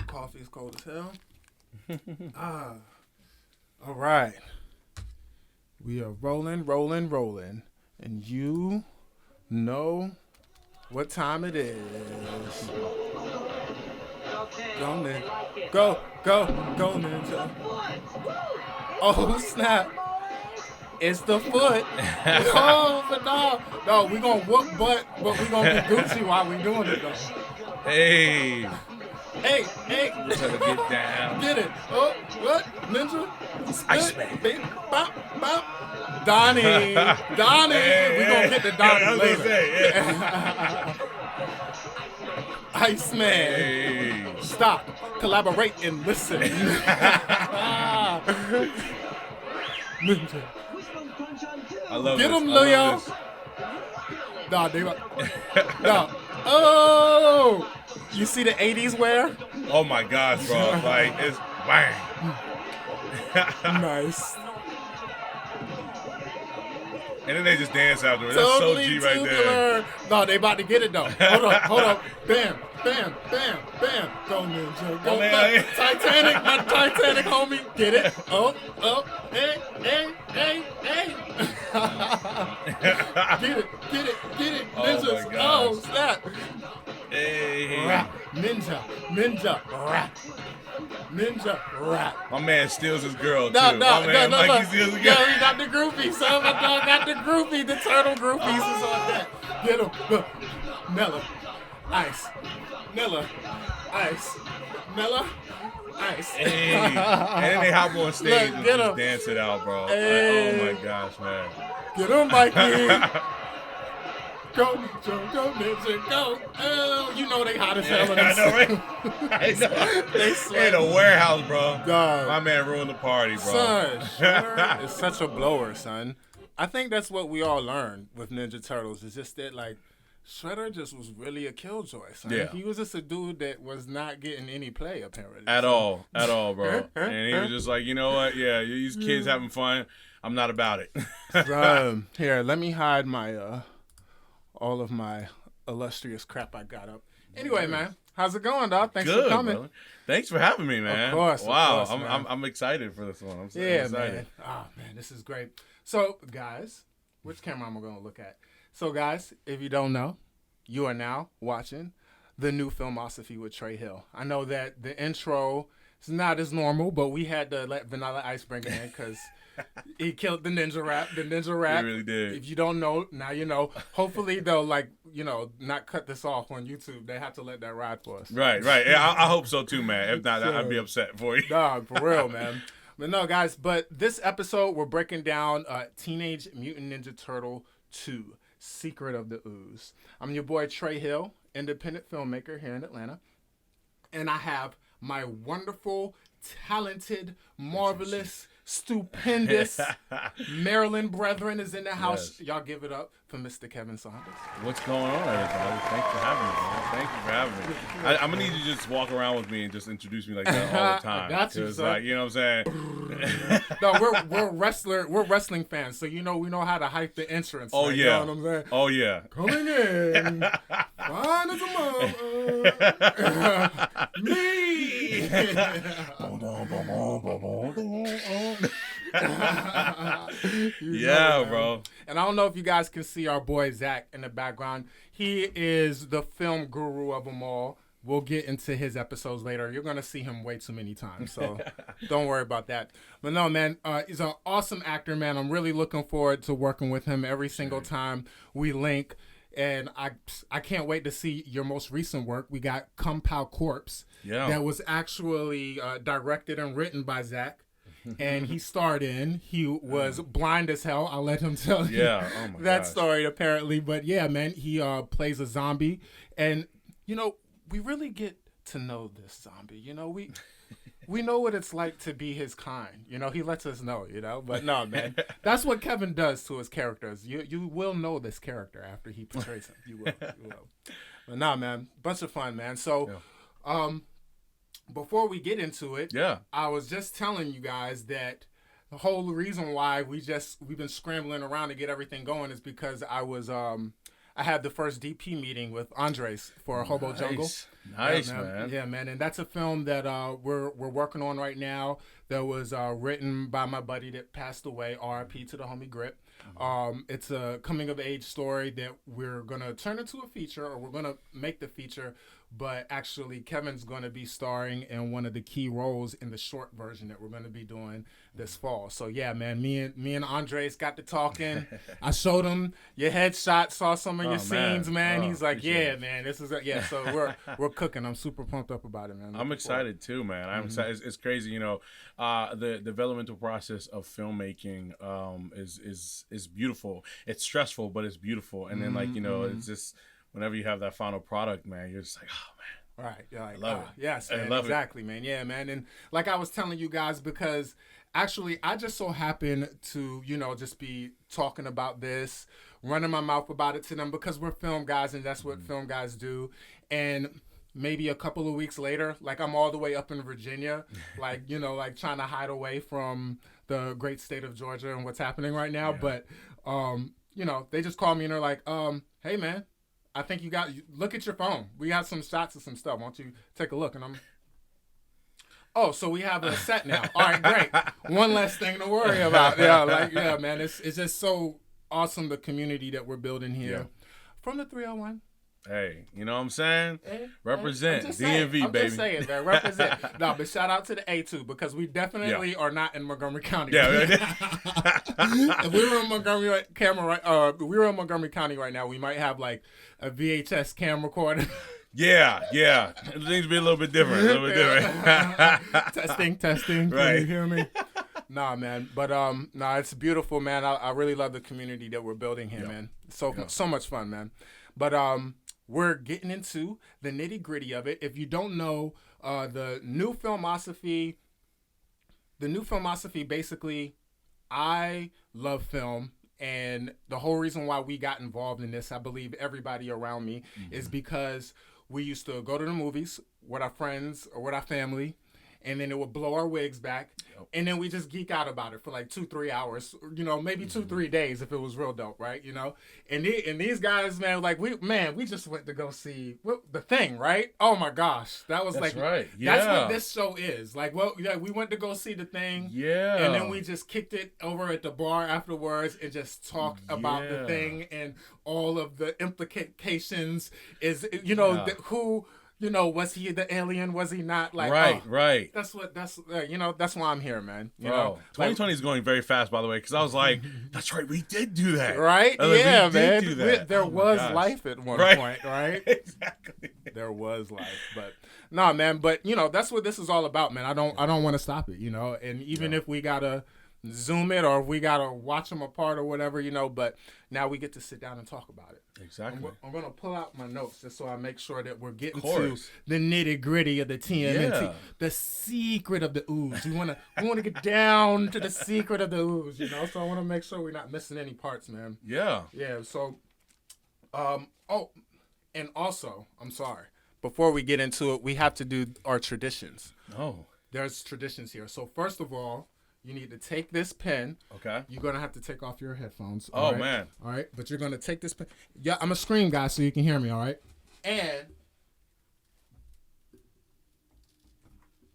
Coffee's cold as hell. All right. We are rolling. And you know what time it is. Go, Ninja. Go, Ninja. Oh, snap. It's the foot. Oh, but no, we gonna whoop butt, but we gonna be Gucci while we doing it though. Hey. We're trying to get down. Get it. Oh, what? Ninja? Iceman. Bop. Donnie. Hey, we gonna get the Donnie later. Iceman. Hey. Stop. Collaborate and listen. Ninja. I love Get this. him, Leo. Nah, they no. Oh, you see the 80s wear? Oh my gosh, bro. Like, it's bang. Nice. And then they just dance afterwards. Totally That's so G right there. No, they about to get it though. Hold up. Bam. Go, Ninja. Go. Man. Titanic, my Titanic homie. Get it. Oh. Hey. Get it. Ninjas. Oh, snap. Hey. Rap. Ninja. Rap. Ninja. Rap. My man steals his girl, too. No. Mikey steals his girl. Yo, he got the groupie, son. My dog got the groupie. The turtle groupies is on that. Get him. Look. Nella. Ice. Nella. Ice. Hey. And then they hop on stage and just him. dance it out, bro. Hey. Like, oh, my gosh, man. Get him, Mikey. Go, Ninja, go. Oh, you know they hot as hell in this. I know, right? I know. They in a warehouse, bro. Dog. My man ruined the party, bro. Son, Shredder is such a blower, son. I think that's what we all learned with Ninja Turtles. It's just that, like, Shredder just was really a killjoy, son. Yeah. He was just a dude that was not getting any play, apparently. At all, bro. And he was just like, you know what? Yeah, these kids having fun. I'm not about it. Here, let me hide my all of my illustrious crap I got up. Anyway, man, how's it going, dog? Thanks for coming. Brother. Thanks for having me, man. Of course. Wow, of course, I'm excited for this one. I'm so excited. Man. Oh, man, this is great. So, guys, which camera am I going to look at? So, guys, if you don't know, you are now watching the new Filmosophy with Trey Hill. I know that the intro is not as normal, but we had to let Vanilla Ice bring it in because he killed the ninja rap. The ninja rap. He really did. If you don't know, now you know. Hopefully they'll not cut this off on YouTube. They have to let that ride for us. Right. Yeah, I hope so too, man. If not, I'd be upset for you. Dog, for real, man. But no, guys. But this episode, we're breaking down Teenage Mutant Ninja Turtle 2: Secret of the Ooze. I'm your boy Trey Hill, independent filmmaker here in Atlanta, and I have my wonderful, talented, marvelous, stupendous Maryland brethren is in the house. Yes. Y'all give it up for Mr. Kevin Saunders. What's going on, everybody? Thanks for having me, man. Thank you for having me. I'm going to need you to just walk around with me and just introduce me like that all the time. That's you, son. Like, you know what I'm saying? No, we're wrestling fans, so we know how to hype the entrance. Oh, right? yeah. You know what I'm saying? Oh, yeah. Coming in, fine as a mother. Me. Yeah, bro. And I don't know if you guys can see our boy Zach in the background. He is the film guru of them all. We'll get into his episodes later. You're going to see him way too many times, so don't worry about that. But no, man, he's an awesome actor, man. I'm really looking forward to working with him every single time we link. And I can't wait to see your most recent work. We got Compound Corpse. Yeah. That was actually directed and written by Zach. And he starred in. He was blind as hell. I'll let him tell you that story, apparently. But yeah, man, he plays a zombie. And, we really get to know this zombie. We know what it's like to be his kind. He lets us know, But no, man, that's what Kevin does to his characters. You will know this character after he portrays him. You will. But no, man, bunch of fun, man. So, before we get into it, I was just telling you guys that the whole reason why we've been scrambling around to get everything going is because I had the first DP meeting with Andres for Hobo Jungle. Nice, yeah, man. Yeah, man. And that's a film that we're working on right now. That was written by my buddy that passed away. R.I.P. to the homie Grip. It's a coming of age story that we're gonna turn into a feature, or we're gonna make the feature. But actually, Kevin's gonna be starring in one of the key roles in the short version that we're gonna be doing this fall. So yeah, man, me and Andres got to talking. I showed him your headshot, saw some of your scenes, man. He's like, yeah, man, this is yeah. So we're cooking. I'm super pumped up about it, man. I'm excited too, man. I'm excited. It's crazy, you know. The developmental process of filmmaking is beautiful. It's stressful, but it's beautiful. And then like, you know, it's just whenever you have that final product, man, you're just like, oh man. Right. You're like, I love it. Yes, man. I love exactly, man. Yeah, man. And like I was telling you guys, because actually I just so happen to, you know, just be talking about this, running my mouth about it to them, because we're film guys and that's what film guys do. And maybe a couple of weeks later, like I'm all the way up in Virginia, like, you know, like trying to hide away from the great state of Georgia and what's happening right now. Yeah. But, you know, they just call me and they're like, hey, man, I think look at your phone. We got some shots of some stuff. Why don't you take a look? And oh, so we have a set now. All right, great. One less thing to worry about. Yeah, man, it's just so awesome, the community that we're building here from the 301. Hey, you know what I'm saying? Represent DMV, baby. I'm just saying, man. Represent. No, but shout out to the A2, because we definitely are not in Montgomery County. If we were in Montgomery County right now, we might have like a VHS camcorder. Yeah. It needs to be a little bit different. Testing. Right. Can you hear me? Nah, man. But it's beautiful, man. I really love the community that we're building here, man. So much fun, man. But we're getting into the nitty gritty of it. If you don't know, the new Filmosophy, basically, I love film. And the whole reason why we got involved in this, I believe everybody around me, is because we used to go to the movies with our friends or with our family, and then it would blow our wigs back. And then we just geek out about it for like 2-3 hours, you know, maybe 2-3 days if it was real dope, right? You know, and these guys, man, like we just went to go see The Thing, right? Oh my gosh, that's right. That's what this show is. Like, we went to go see The Thing, and then we just kicked it over at the bar afterwards and just talked about The Thing and all of the implications. Is, you know, who. You know, was he the alien? Was he not? Like, right. That's you know, that's why I'm here, man. You know, 2020 is going very fast, by the way, because I was like, that's right, we did do that, right? Yeah, man. Do that. There was life at one point, right? Exactly. There was life, but no, man. But you know, that's what this is all about, man. I don't want to stop it, you know. And even if we gotta Zoom it, or if we gotta watch them apart or whatever, you know. But now we get to sit down and talk about it. Exactly. I'm gonna pull out my notes just so I make sure that we're getting to the nitty gritty of the TMNT, the secret of the ooze. We wanna get down to the secret of the ooze, you know. So I want to make sure we're not missing any parts, man. Yeah. So, and also, I'm sorry. Before we get into it, we have to do our traditions. Oh. There's traditions here. So first of all, you need to take this pen. Okay. You're going to have to take off your headphones. Oh, man. All right. But you're going to take this pen. Yeah, I'm a scream guy, so you can hear me, all right? And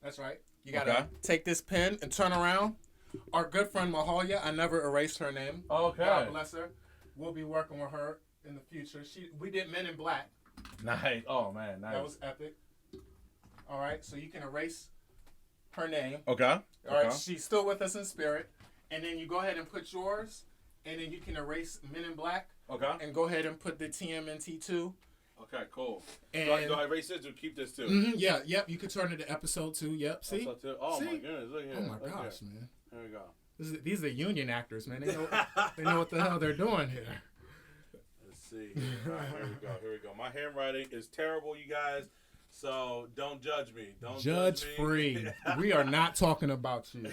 that's right. You got to take this pen and turn around. Our good friend Mahalia, I never erased her name. Okay. God bless her. We'll be working with her in the future. We did Men in Black. Nice. Oh, man. Nice. That was epic. All right. So you can erase her name. Okay. All right, she's still with us in spirit. And then you go ahead and put yours, and then you can erase Men in Black. Okay. And go ahead and put the TMNT2. Okay, cool. And do I erase it or keep this too? Mm-hmm, yeah, yep. You could turn it to episode 2. Yep. See? Oh see? My goodness! Look here. Oh my gosh, man. Here we go. These are union actors, man. They know what the hell they're doing here. Let's see. All right, here we go. My handwriting is terrible, you guys. So don't judge me. Don't judge me. Free. We are not talking about you. All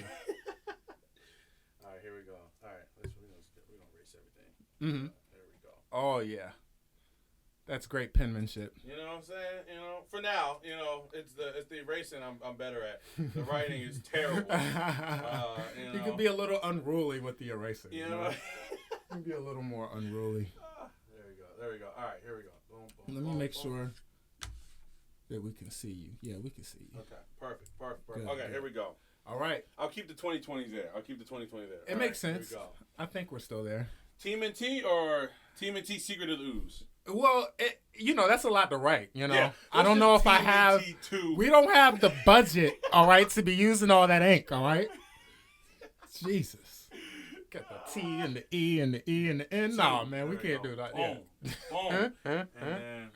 right, here we go. All right, we're gonna erase everything. Mm-hmm. There we go. Oh yeah, that's great penmanship. You know what I'm saying? You know, for now, you know, it's the erasing I'm better at. The writing is terrible. You could be a little unruly with the erasing. You know, you can be a little more unruly. There we go. All right, here we go. Boom, boom. Let me make sure. that we can see you. Yeah, we can see you. Okay, perfect. Good, Okay, good. here we go. All right. I'll keep the 2020s there. It makes sense. Here we go. I think we're still there. TMNT or TMNT Secret of the Ooze? Well, that's a lot to write, Yeah, I don't know if I have... We don't have the budget, all right, to be using all that ink, all right? Jesus. Got the T and the E and the E and the N. No, man, we can't do that. Boom. And then...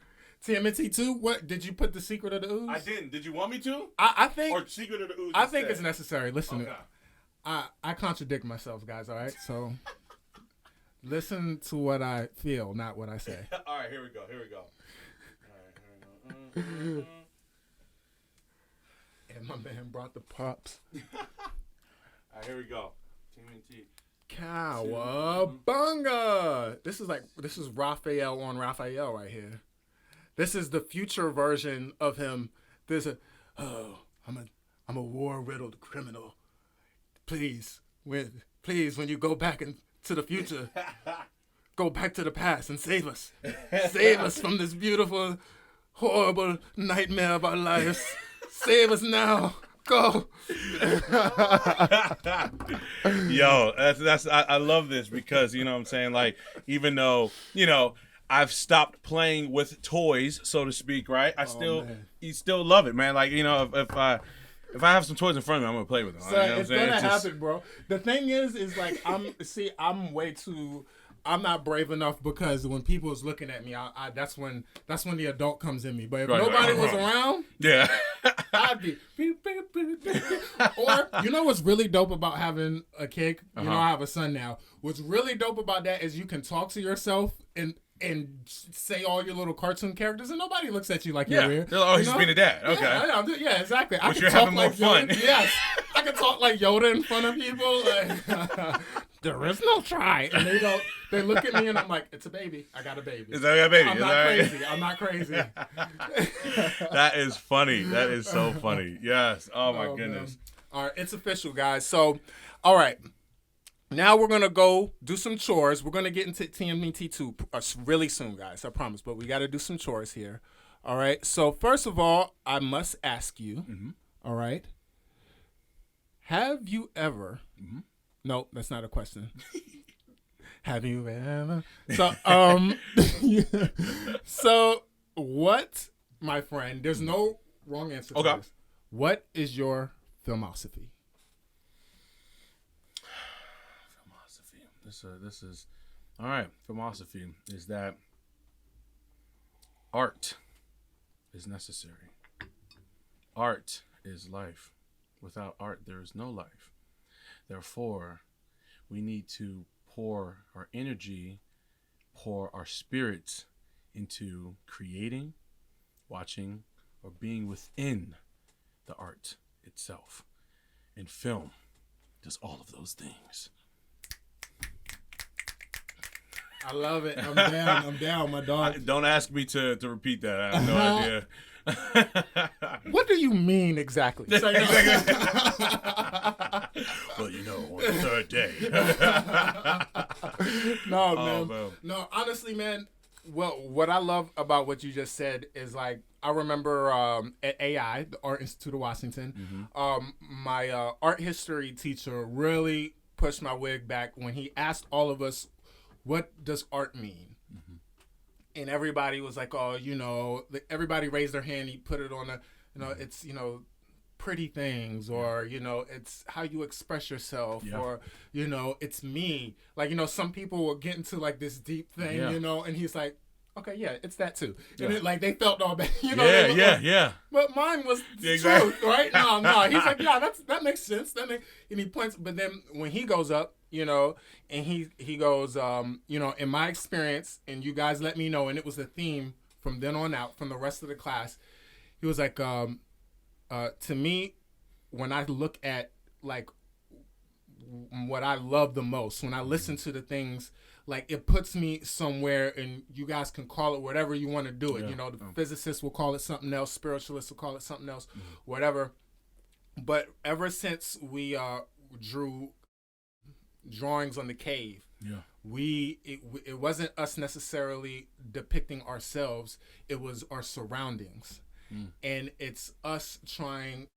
TMNT2, what? Did you put the Secret of the Ooze? I didn't. Did you want me to? I think... Or Secret of the Ooze I think it's necessary. Listen, okay. I contradict myself, guys, all right? So... Listen to what I feel, not what I say. All right, here we go. And my man brought the pops. All right, here we go. TMNT. Cowabunga! This is Raphael on Raphael right here. This is the future version of him. I'm a war-riddled criminal. Please, when you go back to the future, go back to the past and save us. Save us from this beautiful, horrible nightmare of our lives. Save us now. Go. Yo, I love this because, you know what I'm saying? Like, even though, I've stopped playing with toys, so to speak, right? You still love it, man. Like, if I have some toys in front of me, I'm gonna play with them. So it's gonna happen, bro. The thing is like I'm not brave enough because when people is looking at me, that's when the adult comes in me. But if nobody was around, yeah, I'd be beep, beep, beep, beep. Or what's really dope about having a kid? I have a son now. What's really dope about that is you can talk to yourself and say all your little cartoon characters, and nobody looks at you like you're weird. Oh, he's being a dad. Okay. Yeah, exactly. But you're having more fun. Yes. I can talk like Yoda in front of people. Like, there is no try. And they look at me and I'm like, it's a baby. I got a baby. Is that a baby? I'm not crazy. That is funny. That is so funny. Yes. Oh my goodness. Man. All right. It's official, guys. So, all right. Now we're going to go do some chores. We're going to get into TMNT2 really soon, guys. I promise. But we got to do some chores here. All right. So first of all, I must ask you, all right, have you ever, no, that's not a question. Have you ever? So what, my friend, there's no wrong answer to this. What is your filmosophy? This is all right. Philosophy is that art is necessary. Art is life. Without art, there is no life. Therefore, we need to pour our energy, pour our spirits into creating, watching, or being within the art itself. And film does all of those things. I love it. I'm down, my dog. Don't ask me to repeat that. I have no idea. What do you mean exactly? Well, on the third day. No, man. No, honestly, man, well, what I love about what you just said is like, I remember at AI, the Art Institute of Washington, my art history teacher really pushed my wig back when he asked all of us, what does art mean? And everybody was like, oh, everybody raised their hand. He put it on it's, pretty things, or, it's how you express yourself, or, it's me. Like, some people will get into like this deep thing, and he's like, okay, yeah, it's that too. And it, like, they felt all bad, Yeah. But mine was the truth, right? No. He's like, yeah, that makes sense. And he points, but then when he goes up, and he goes, in my experience, and you guys let me know, and it was the theme from then on out, from the rest of the class, he was like, to me, when I look at, like, what I love the most, when I listen to the things, like, it puts me somewhere, and you guys can call it whatever you want to do it. The physicists will call it something else, spiritualists will call it something else, whatever. But ever since we drew drawings on the cave, it wasn't us necessarily depicting ourselves, it was our surroundings. and it's us trying.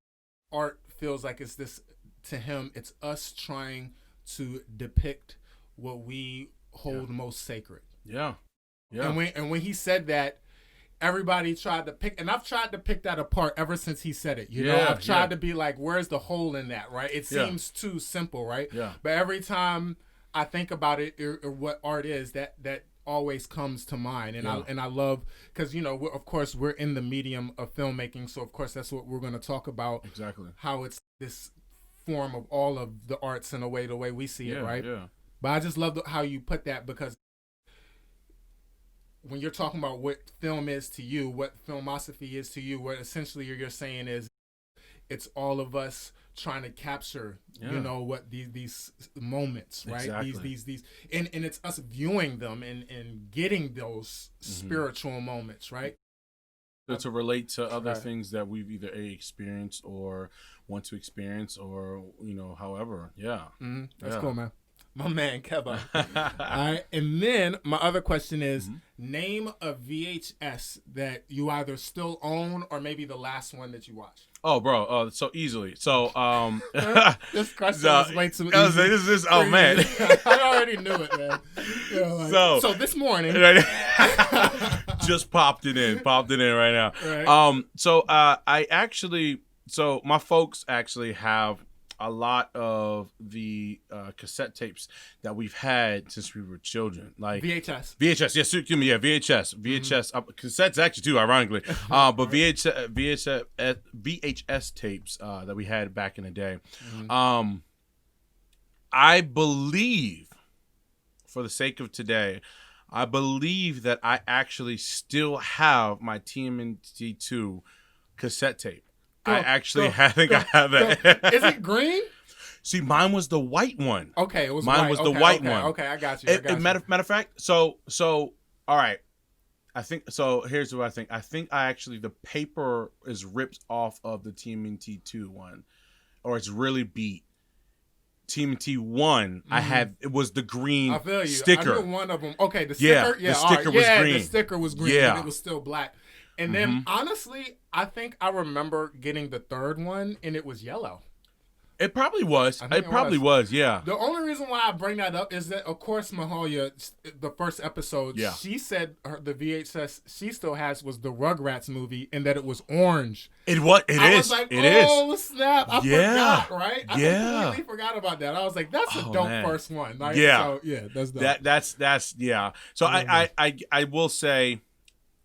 Art feels like it's this to him. It's us trying to depict what we hold most sacred. Yeah. And when he said that, everybody tried to pick, and I've tried to pick that apart ever since he said it. You know, I've tried to be like, where's the hole in that, right? It seems too simple, right? Yeah. But every time I think about it, or what art is, that always comes to mind. And I love, because, you know, of course, we're in the medium of filmmaking, so of course that's what we're going to talk about. Exactly. How it's this form of all of the arts in a way, the way we see it, right? Yeah. But I just love how you put that, because when you're talking about what film is to you, what filmosophy is to you, what essentially you're saying is it's all of us trying to capture, you know, what these moments, right? Exactly. These and it's us viewing them and getting those spiritual moments, right? To relate to other things that we've either experienced or want to experience, or, you know, however. That's cool, man. My man, Kevin. All right. And then my other question is, name a VHS that you either still own or maybe the last one that you watched. Oh, bro. So easily. So, this question was way too easy. Oh, man. I already knew it, man. You know, like, so this morning. Just popped it in right now. Right. So my folks actually have a lot of the cassette tapes that we've had since we were children, like VHS. Yes, excuse me. Yeah, VHS. Cassettes actually too, ironically. But VHS tapes that we had back in the day. I believe, for the sake of today, I believe that I actually still have my TMNT 2 cassette tape. I think I have that. Is it green? See, mine was the white one. Okay, it was mine white. was the white one. Okay, I got you. Matter of fact, so all right. I think so. Here's what I think. I think the paper is ripped off of the TMNT 2 one, or it's really beat. TMNT 1, it was the green sticker. I knew one of them. Okay, the sticker. The sticker was green. The sticker was green, but it was still black. And then, honestly, I think I remember getting the third one, and it was yellow. It probably was. It probably was, yeah. The only reason why I bring that up is that, of course, Mahalia, the first episode, she said the VHS she still has was the Rugrats movie, and that it was orange. I was like, oh, snap. I forgot, right? I completely forgot about that. I was like, that's a dope first one. Right? So, that's dope. That's So I will say,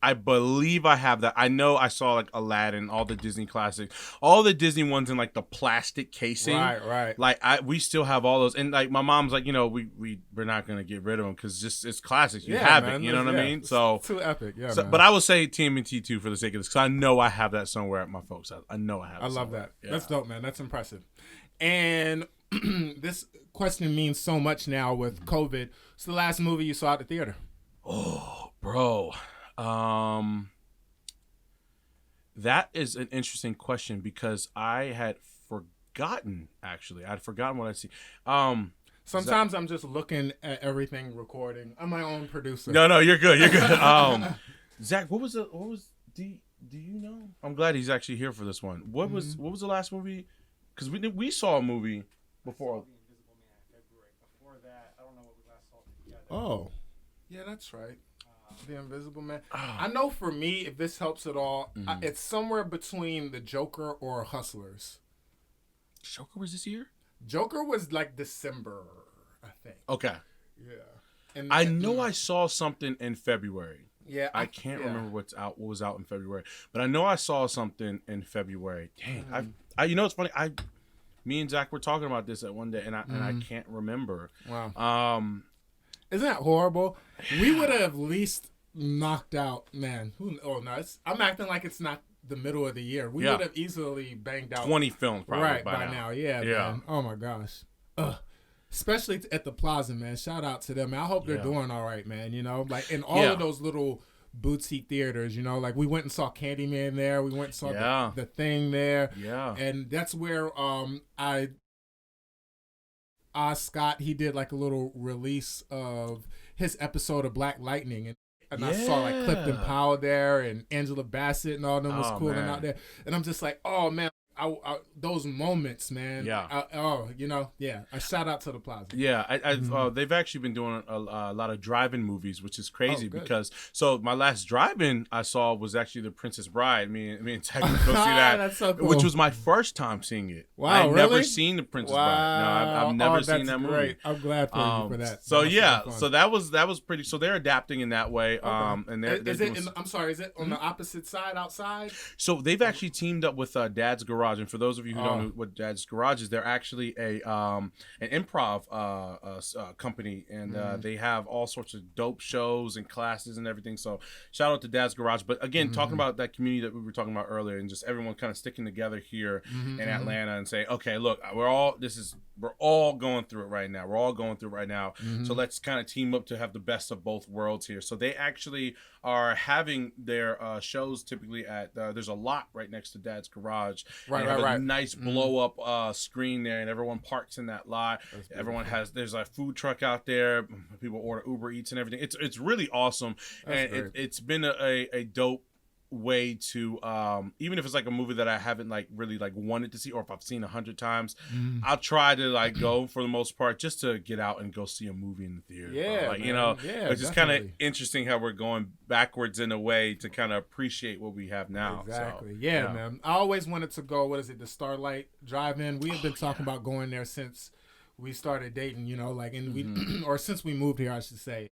I believe I have that. I know I saw like Aladdin, all the Disney classics, all the Disney ones in like the plastic casing. Right. Like we still have all those, and like my mom's like, you know, we're not gonna get rid of them because just it's classics. You have it, you know what I mean? So it's too epic, But I will say TMNT 2 for the sake of this, because I know I have that somewhere at my folks' house. I know I have. I love that. Yeah. That's dope, man. That's impressive. And this question means so much now with COVID. What's the last movie you saw at the theater? Oh, bro. That is an interesting question, because I had forgotten, actually. I'd forgotten what I'd see. Sometimes I'm just looking at everything recording. I'm my own producer. No, you're good. Zach, do you know? I'm glad he's actually here for this one. What was the last movie? Because we saw a movie before. Invisible Man, February. Before that, I don't know what we last saw together. Oh, yeah, that's right. The Invisible Man. I know for me, if this helps at all, it's somewhere between The Joker or Hustlers. Joker was this year? Joker was like December, I think. Okay. Yeah. And I know I saw something in February. Yeah. I can't remember what was out in February, but I know I saw something in February. Dang. I you know it's funny. Me and Zach were talking about this at one day, and I can't remember. Wow. Isn't that horrible? We would have at least knocked out, man. I'm acting like it's not the middle of the year. We would have easily banged out 20 films probably by now. Yeah. Man. Oh my gosh. Especially at the Plaza, man. Shout out to them. Man. I hope they're doing all right, man. You know, like in all of those little boutique theaters, you know, like we went and saw Candyman there. We went and saw the Thing there. Yeah. And that's where Scott, he did like a little release of his episode of Black Lightning, and and I saw like Clifton Powell there and Angela Bassett and all them was cooling out there, and I'm just like, oh man. Those moments, man. Yeah. A shout out to the Plaza. Yeah, they've actually been doing a lot of drive-in movies, which is crazy because my last drive-in I saw was actually The Princess Bride. Me and Tag go see that, that's so cool. which was my first time seeing it. Wow, I've really? never seen The Princess Bride. No, I've never seen that movie. I'm glad for you for that. So so that was pretty. So they're adapting in that way. And is it on the opposite side outside? So they've actually teamed up with Dad's Garage. And for those of you who don't know what Dad's Garage is, they're actually an improv company, and they have all sorts of dope shows and classes and everything. So shout out to Dad's Garage. But again, talking about that community that we were talking about earlier, and just everyone kind of sticking together here in Atlanta and say, okay, look, we're all going through it right now. We're all going through it right now. So let's kind of team up to have the best of both worlds here. So they actually are having their shows typically at there's a lot right next to Dad's Garage. Right. A nice blow up screen there, and everyone parks in that lot. Everyone there's a food truck out there. People order Uber Eats and everything. It's really awesome. And it's been a dope way to even if it's like a movie that I haven't like really like wanted to see, or if I've seen 100 times, I'll try to like go for the most part just to get out and go see a movie in the theater. It's just kind of interesting how we're going backwards in a way to kind of appreciate what we have now. Exactly. So, man. I always wanted to go. What is it? The Starlight Drive-In. We have been talking about going there since we started dating. Or since we moved here, I should say.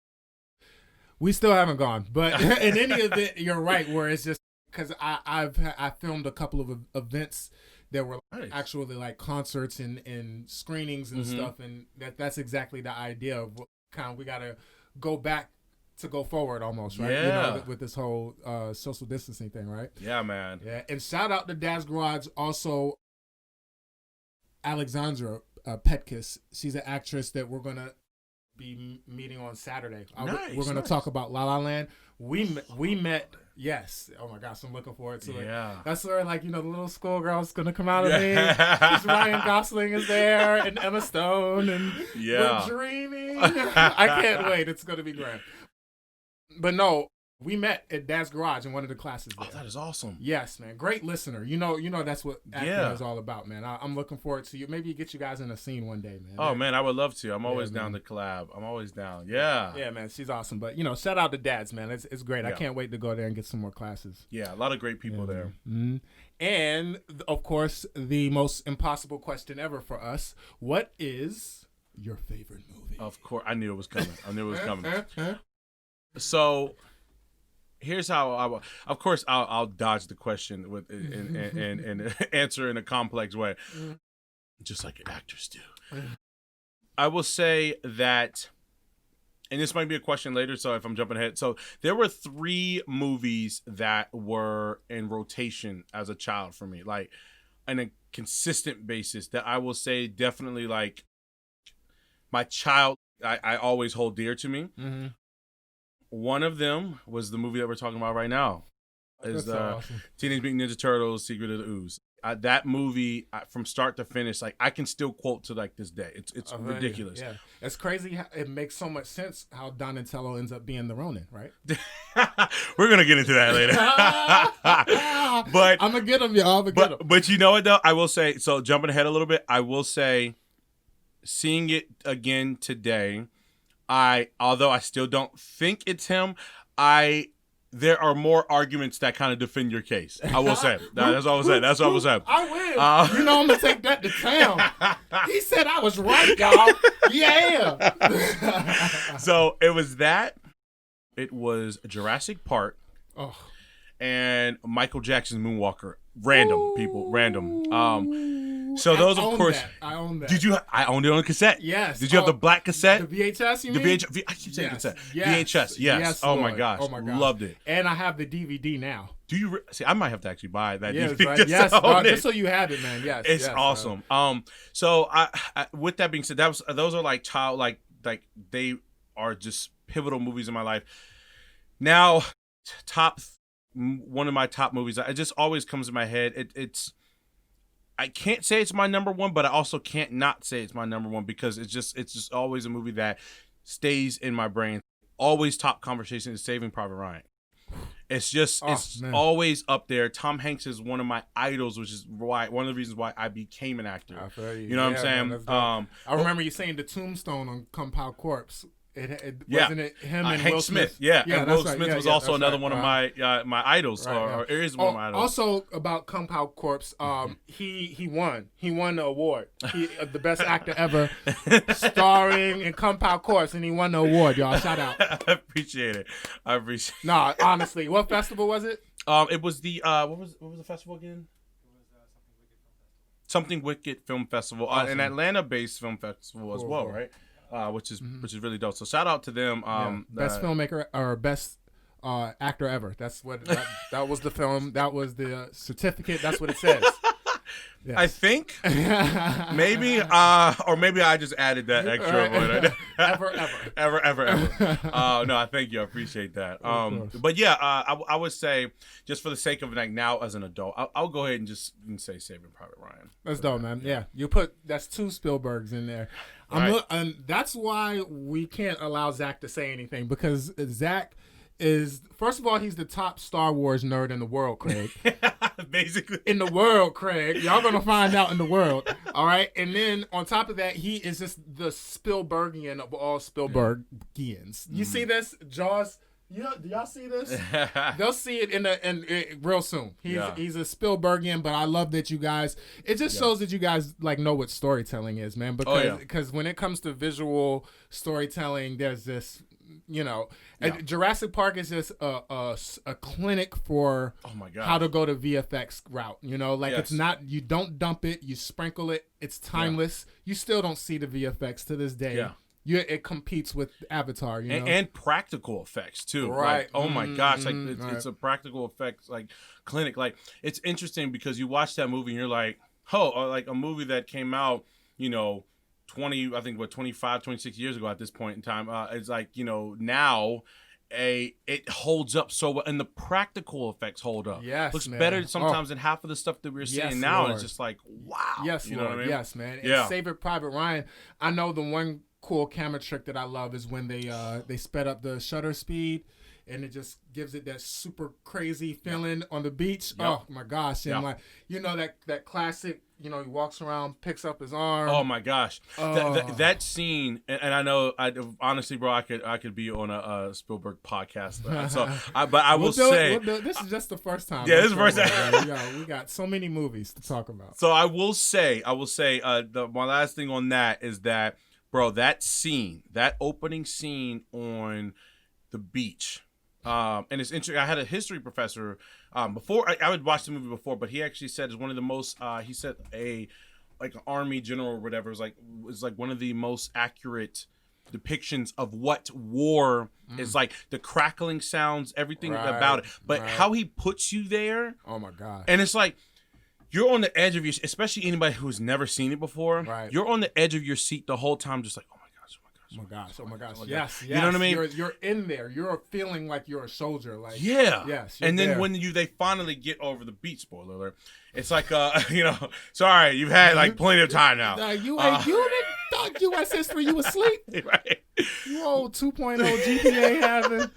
We still haven't gone, but in any event, you're right. Where it's just because I filmed a couple of events that were actually like concerts and screenings and stuff, and that's exactly the idea of what kind of we gotta go back to go forward almost, right? Yeah. With this whole social distancing thing, right? Yeah, man. Yeah, and shout out to Dad's Garage, also Alexandra Petkus. She's an actress that we're gonna be meeting on Saturday. We're going to talk about La La Land. We met. Yes. Oh my gosh, I'm looking forward to it. Yeah. That's where the little schoolgirl's going to come out of me. Ryan Gosling is there and Emma Stone and we're dreaming. I can't wait. It's going to be great. But no, we met at Dad's Garage in one of the classes there. Oh, that is awesome. Yes, man. Great listener. You know that's what acting is all about, man. I'm looking forward to you. Maybe get you guys in a scene one day, man. Oh, man, I would love to. I'm always down to collab. I'm always down. Yeah. Yeah, man. She's awesome. But, shout out to Dads, man. It's great. Yeah. I can't wait to go there and get some more classes. Yeah, a lot of great people there. Mm-hmm. And, of course, the most impossible question ever for us. What is your favorite movie? Of course. I knew it was coming. So... here's how I'll dodge the question with and answer in a complex way, just like actors do. I will say that, and this might be a question later, so if I'm jumping ahead. So there were 3 movies that were in rotation as a child for me, like on a consistent basis, that I will say definitely like my child, I always hold dear to me. Mm-hmm. One of them was the movie that we're talking about right now. Is awesome. Teenage Mutant Ninja Turtles: Secret of the Ooze. That movie, from start to finish, like I can still quote to like this day. It's ridiculous. Yeah, it's crazy. It makes so much sense how Donatello ends up being the Ronin, right? We're gonna get into that later. But I'm gonna get him, y'all. But you know what though? I will say. So jumping ahead a little bit, I will say, seeing it again today. Although I still don't think it's him, there are more arguments that kind of defend your case. I will say. That's all I will say. That's all I will say. I will. I'm going to take that to town. He said I was right, y'all. Yeah. So it was that. It was Jurassic Park. Oh. And Michael Jackson's Moonwalker. Random, people. Random. So those, of course. I own that. Did you? I owned it on cassette. Yes. Did you have the black cassette? The VHS, you mean? I keep saying cassette. Yes. VHS, yes. Oh my gosh. Loved it. And I have the DVD now. Do you see? I might have to actually buy that DVD. Right. Just so you have it, man. Yes. It's awesome. So I with that being said, those are like like they are just pivotal movies in my life. Now, one of my top movies. It just always comes to my head. I can't say it's my number one, but I also can't not say it's my number one because it's just always a movie that stays in my brain always top conversation is Saving Private Ryan. It's just man. always up there. Tom Hanks is one of my idols, which is one of the reasons why I became an actor. I feel you. You know what I'm saying? I remember you saying the tombstone on Compound Corpse. Wasn't it him and Hank Will Smith? Yeah, and Will right. Smith was also another one of my idols, or is one of my idols. Also about Compound Corpse, he won the award, the best actor ever, starring in Compound Corpse, and he won the award. Y'all, shout out. I appreciate it. Nah, honestly, what festival was it? It was the what was the festival again? Something Wicked Film Festival, awesome. An Atlanta-based film festival as well, right? Which is really dope. So shout out to them. Best filmmaker or best actor ever. That's what that was the film. That was the certificate. That's what it says. Yes. I think maybe or maybe I just added that extra one. ever. No, I thank you. I appreciate that. But yeah, I would say just for the sake of like now as an adult, I'll go ahead and just say Saving Private Ryan. That's dope, man. Yeah, that's 2 Spielbergs in there. And that's why we can't allow Zach to say anything, because Zach is, first of all, he's the top Star Wars nerd in the world, Craig. Basically. In the world, Craig. Y'all gonna find out in the world. All right? And then on top of that, he is just the Spielbergian of all Spielbergians. You see this? Jaws? Do y'all see this? They'll see it in real soon. He's a Spielbergian, but I love that you guys. It just shows that you guys like know what storytelling is, man. Because when it comes to visual storytelling, there's this. Jurassic Park is just a clinic for how to go to VFX route. It's not, you don't dump it, you sprinkle it. It's timeless. You still don't see the VFX to this day. Yeah. It competes with Avatar, and practical effects too. Right. Like, oh my gosh, like it's a practical effects like clinic. Like it's interesting because you watch that movie and you're like, like a movie that came out, 25, 26 years ago at this point in time. It's like, now it holds up so well, and the practical effects hold up. Yes, looks man. better sometimes than half of the stuff that we're seeing now. Lord. And it's just like, wow. Yes, you know what I mean? Yes, man. And Saving Private Ryan, I know the one cool camera trick that I love is when they sped up the shutter speed, and it just gives it that super crazy feeling on the beach. Yep. Oh my gosh. And that classic, he walks around, picks up his arm. Oh my gosh. That scene, and I know, honestly, bro, I could be on a Spielberg podcast. But I will say, this is just the first time. Yeah, this is the first time. We got so many movies to talk about. So I will say, my last thing on that is that, bro, that opening scene on the beach. And it's interesting. I had a history professor before. I would watch the movie before, but he actually said it's one of the most. He said an army general or whatever was like one of the most accurate depictions of what war is like. The crackling sounds, everything about it, but how he puts you there. Oh my god! And it's like you're on the edge of your, especially anybody who's never seen it before. Right. You're on the edge of your seat the whole time, just like. Oh my gosh. Yes. You know what I mean? You're in there. You're feeling like you're a soldier. Like Yes. And then when they finally get over the beach, spoiler alert, it's like sorry, you've had like plenty of time now. You didn't U.S. history. You asleep. Right. You old 2.0 GPA having.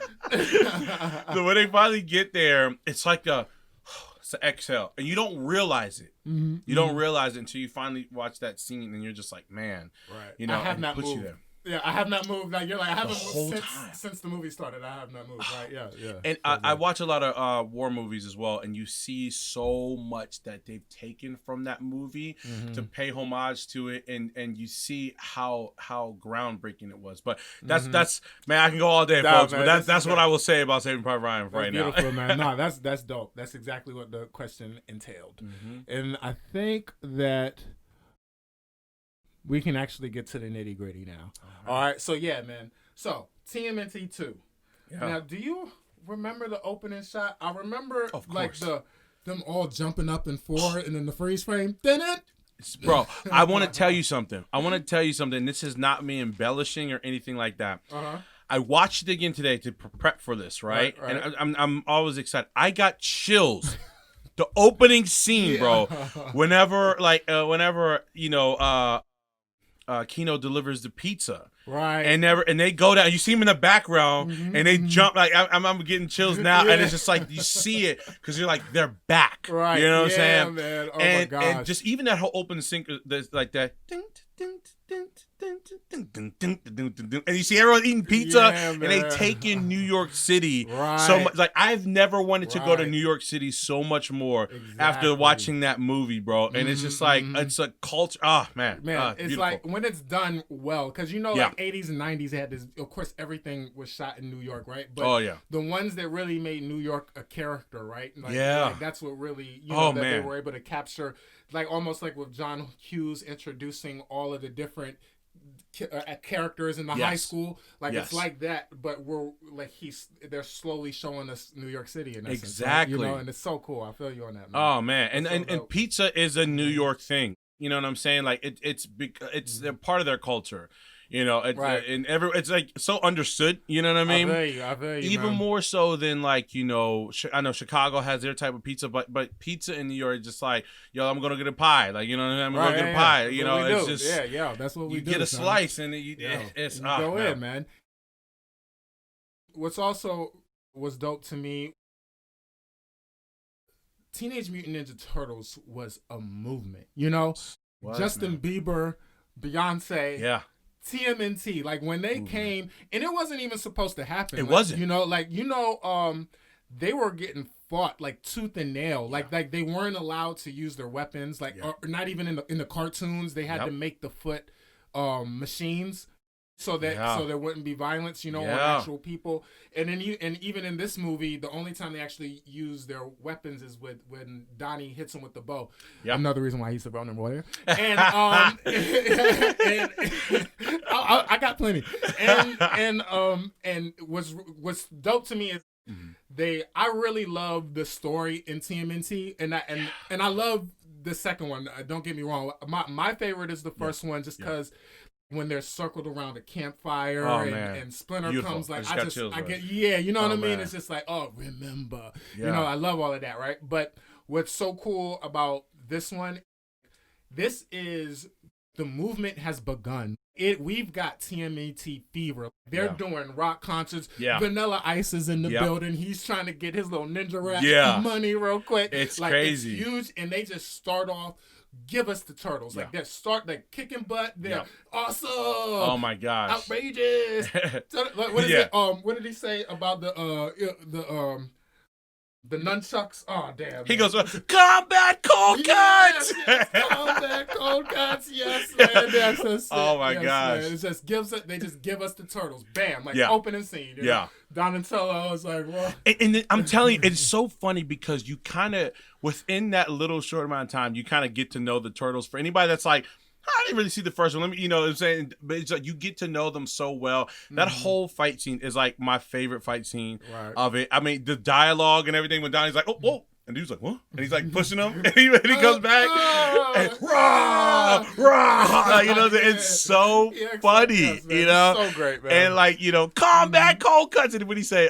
So when they finally get there, it's like it's an exhale, and you don't realize it. Mm-hmm. You don't realize it until you finally watch that scene, and you're just like, man, right? I have not moved. You there. Yeah, I have not moved. Like you're like, I haven't moved since the movie started. I have not moved. Right? Yeah. And I watch a lot of war movies as well, and you see so much that they've taken from that movie to pay homage to it, and you see how groundbreaking it was. But that's man, I can go all day, folks. Man, but that's what I will say about Saving Private Ryan right now. Beautiful, man. No, that's dope. That's exactly what the question entailed, and I think that we can actually get to the nitty gritty now. All right. So yeah, man. So TMNT 2. Yeah. Now, do you remember the opening shot? I remember like them all jumping up and forward, and then the freeze frame. Bro, I want to tell you something. This is not me embellishing or anything like that. I watched it again today to prep for this, right? And I'm always excited. I got chills. The opening scene, bro. Whenever Kino delivers the pizza, Right. And they go down. You see them in the background, and they jump. Like I'm getting chills now, and it's just like you see it because you're like they're back. Right. You know what I'm saying? Man. Oh and, my gosh. And just even that whole open sync, there's like that. And you see everyone eating pizza, and they take in New York City so much. Like I've never wanted to go to New York City so much more after watching that movie, bro. And it's just like it's a culture. Oh man, it's beautiful. like when it's done well, because like 80s and 90s had this. Of course, everything was shot in New York, right? But the ones that really made New York a character, right? Like, like that's what really they were able to capture, like almost like with John Hughes introducing all of the different characters in the high school, like it's like that, but we're like they're slowly showing us New York City in essence, exactly, right? And it's so cool. I feel you on that, man. Oh man, and pizza is a New York thing. You know what I'm saying? Like it's a part of their culture. It's like so understood. You know what I mean? I feel you, even man. more so than like I know Chicago has their type of pizza, but pizza in New York is just like I'm gonna get a pie. Like I'm gonna get a pie. It's just that's what we do. You get a slice and it's go in, man. What's also was dope to me. Teenage Mutant Ninja Turtles was a movement. Justin Bieber, Beyonce, TMNT, like when they came, and it wasn't even supposed to happen. It wasn't. They were getting fought like tooth and nail. Like they weren't allowed to use their weapons. Or not even in the cartoons. They had to make the foot machines so that so there wouldn't be violence, on actual people. And then even in this movie, the only time they actually use their weapons is when Donnie hits him with the bow. Yeah. Another reason why he's the running warrior. And I got plenty. And what's dope to me is I really love the story in TMNT, and I love the second one. Don't get me wrong. My favorite is the first one, just because when they're circled around a campfire and Splinter Beautiful. comes, like I get you know what I mean? It's just like, remember. I love all of that, right? But what's so cool about this one, this is the movement has begun. We've got TMNT fever. They're doing rock concerts. Yeah. Vanilla Ice is in the building. He's trying to get his little ninja rap money real quick. It's like, crazy. It's huge, and they just start off. Give us the turtles. Like they're kicking butt. They're awesome. Oh my gosh. Outrageous. What is it? What did he say about the nunchucks? Oh damn. He goes, combat cold cuts. Yes, combat cold cuts. Yes, man. Yes, oh my gosh. Man. They just give us the turtles. Bam. Like opening scene. Donatello was like, well. And I'm telling you, it's so funny because you kind of, within that little short amount of time, you kind of get to know the turtles. For anybody that's like, I didn't really see the first one. Let me, what I'm saying? But it's like you get to know them so well. That whole fight scene is like my favorite fight scene of it. I mean, the dialogue and everything when Donnie's like, oh, whoa. And dude's like, what? And he's like pushing him. And he comes back. And rah, rah. It's so funny, So great, man. And like, combat cold cuts. And what did he say?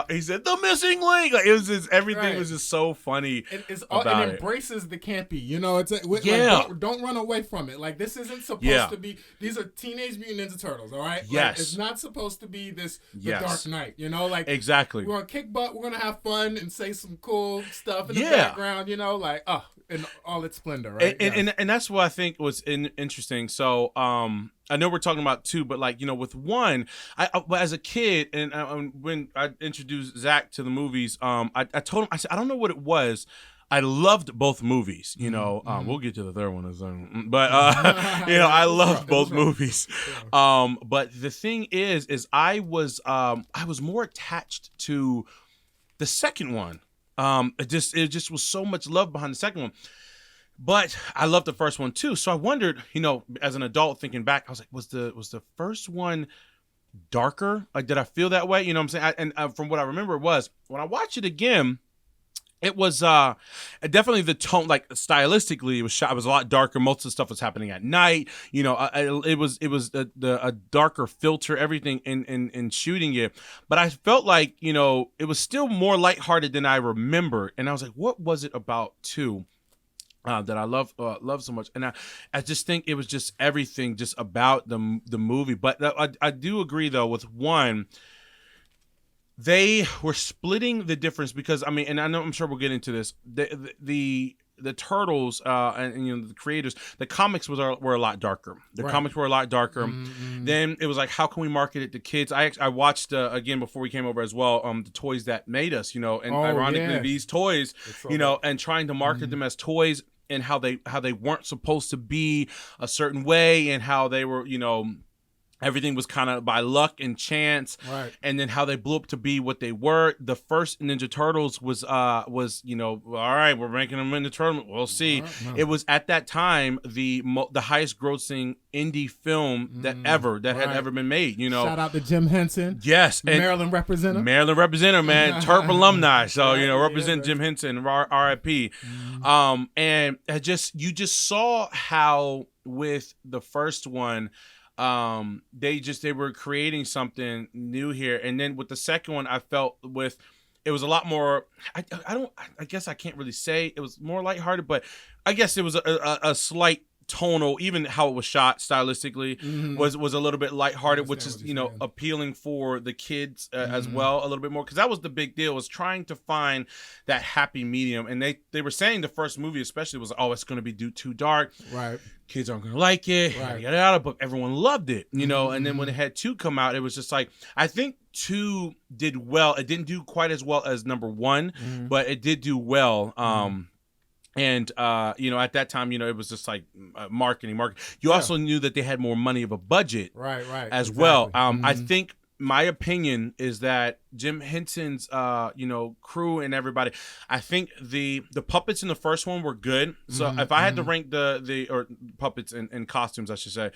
He said, the missing link. Like, it was just, everything was just so funny. It embraces the campy. Like, don't run away from it. Like, this isn't supposed to be, these are Teenage Mutant Ninja Turtles, all right? Yes. Like, it's not supposed to be the Dark Knight, Like, exactly. We're going to kick butt. We're going to have fun and say some cool stuff in the background, like, in all its splendor, right? And that's what I think was interesting. So, I know we're talking about two, but like, with one, I as a kid, and when I introduced Zach to the movies, I told him, I said, I don't know what it was. I loved both movies, we'll get to the third one, but I loved both movies. But the thing is I was more attached to the second one. It just was so much love behind the second one. But I loved the first one too. So I wondered, as an adult thinking back, I was like, was the first one darker? Like, did I feel that way? You know what I'm saying? And from what I remember, it was when I watched it again, it was definitely the tone, like stylistically, it was shot. It was a lot darker. Most of the stuff was happening at night. It was a darker filter, everything in shooting it. But I felt like it was still more lighthearted than I remember. And I was like, what was it about two that I love so much, and I just think it was just everything just about the movie. But I do agree though with one. They were splitting the difference because I mean, and I'm sure we'll get into this. The Turtles and you know the creators, the comics were a lot darker. The comics were a lot darker. Mm-hmm. Then it was like, how can we market it to kids? I watched again before we came over as well. The Toys That Made Us, you know, and ironically these toys, you know, and trying to market them as toys and how they weren't supposed to be a certain way and how they were, you know. Everything was kind of by luck and chance, right? And then how they blew up to be what they were. The first Ninja Turtles was you know, all right, we're making them in the tournament. We'll see. It was at that time the highest grossing indie film that had ever been made. You know, shout out to Jim Henson. Yes, Maryland representative, man, Terp alumni. So you know, represent Jim Henson, R.I.P. And you just saw how with the first one. They were creating something new here, and then with the second one I felt with it was a lot more I guess I can't really say it was more lighthearted, but I guess it was a slight tonal, even how it was shot stylistically was a little bit lighthearted, which is, you know, appealing for the kids as well a little bit more, because that was the big deal, was trying to find that happy medium. And they were saying the first movie especially was, oh, it's going to be too dark, right? Kids aren't going to like it, yada, but everyone loved it, you know. And then when it had 2 come out, it was just like, I think 2 did well. It didn't do quite as well as number 1, but it did do well. And, you know, at that time, you know, it was just like marketing. You also knew that they had more money of a budget as well. I think my opinion is that Jim Henson's, you know, crew and everybody, I think the puppets in the first one were good. So if I had to rank or puppets and costumes, I should say,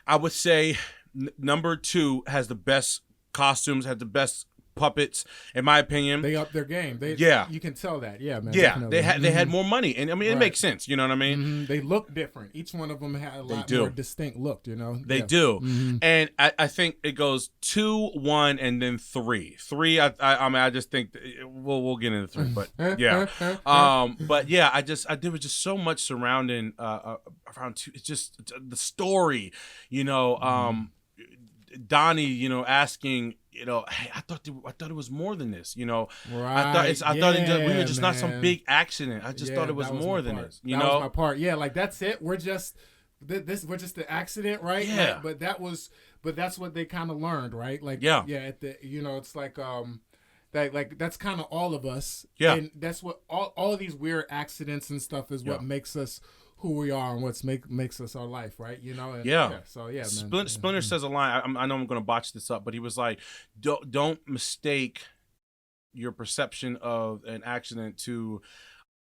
I would say number 2 has the best costumes, had the best puppets, in my opinion. They upped their game. You can tell that. Yeah, man. Yeah, definitely. They had more money, and I mean it makes sense. You know what I mean? They look different. Each one of them had a lot more distinct look. You know, they do. And I think it goes 2, 1, and then 3. 3. I mean, I just think we'll get into 3, but yeah. But yeah, there was just so much surrounding around 2. It's just the story. You know, Donnie, you know, asking, you know, hey, I thought it was more than this, you know. Right. I thought we were just not some big accident. I just thought it was more than this. You know, that was my part. Yeah, like that's it. We're just we're just the accident, right? Yeah. But that's what they kind of learned, right? Like at the, you know, it's like that's kind of all of us. Yeah. And that's what all of these weird accidents and stuff is what makes us who we are and what's makes us our life, right? You know. And, so man. Splinter says a line. I know I'm going to botch this up, but he was like, "Don't mistake your perception of an accident to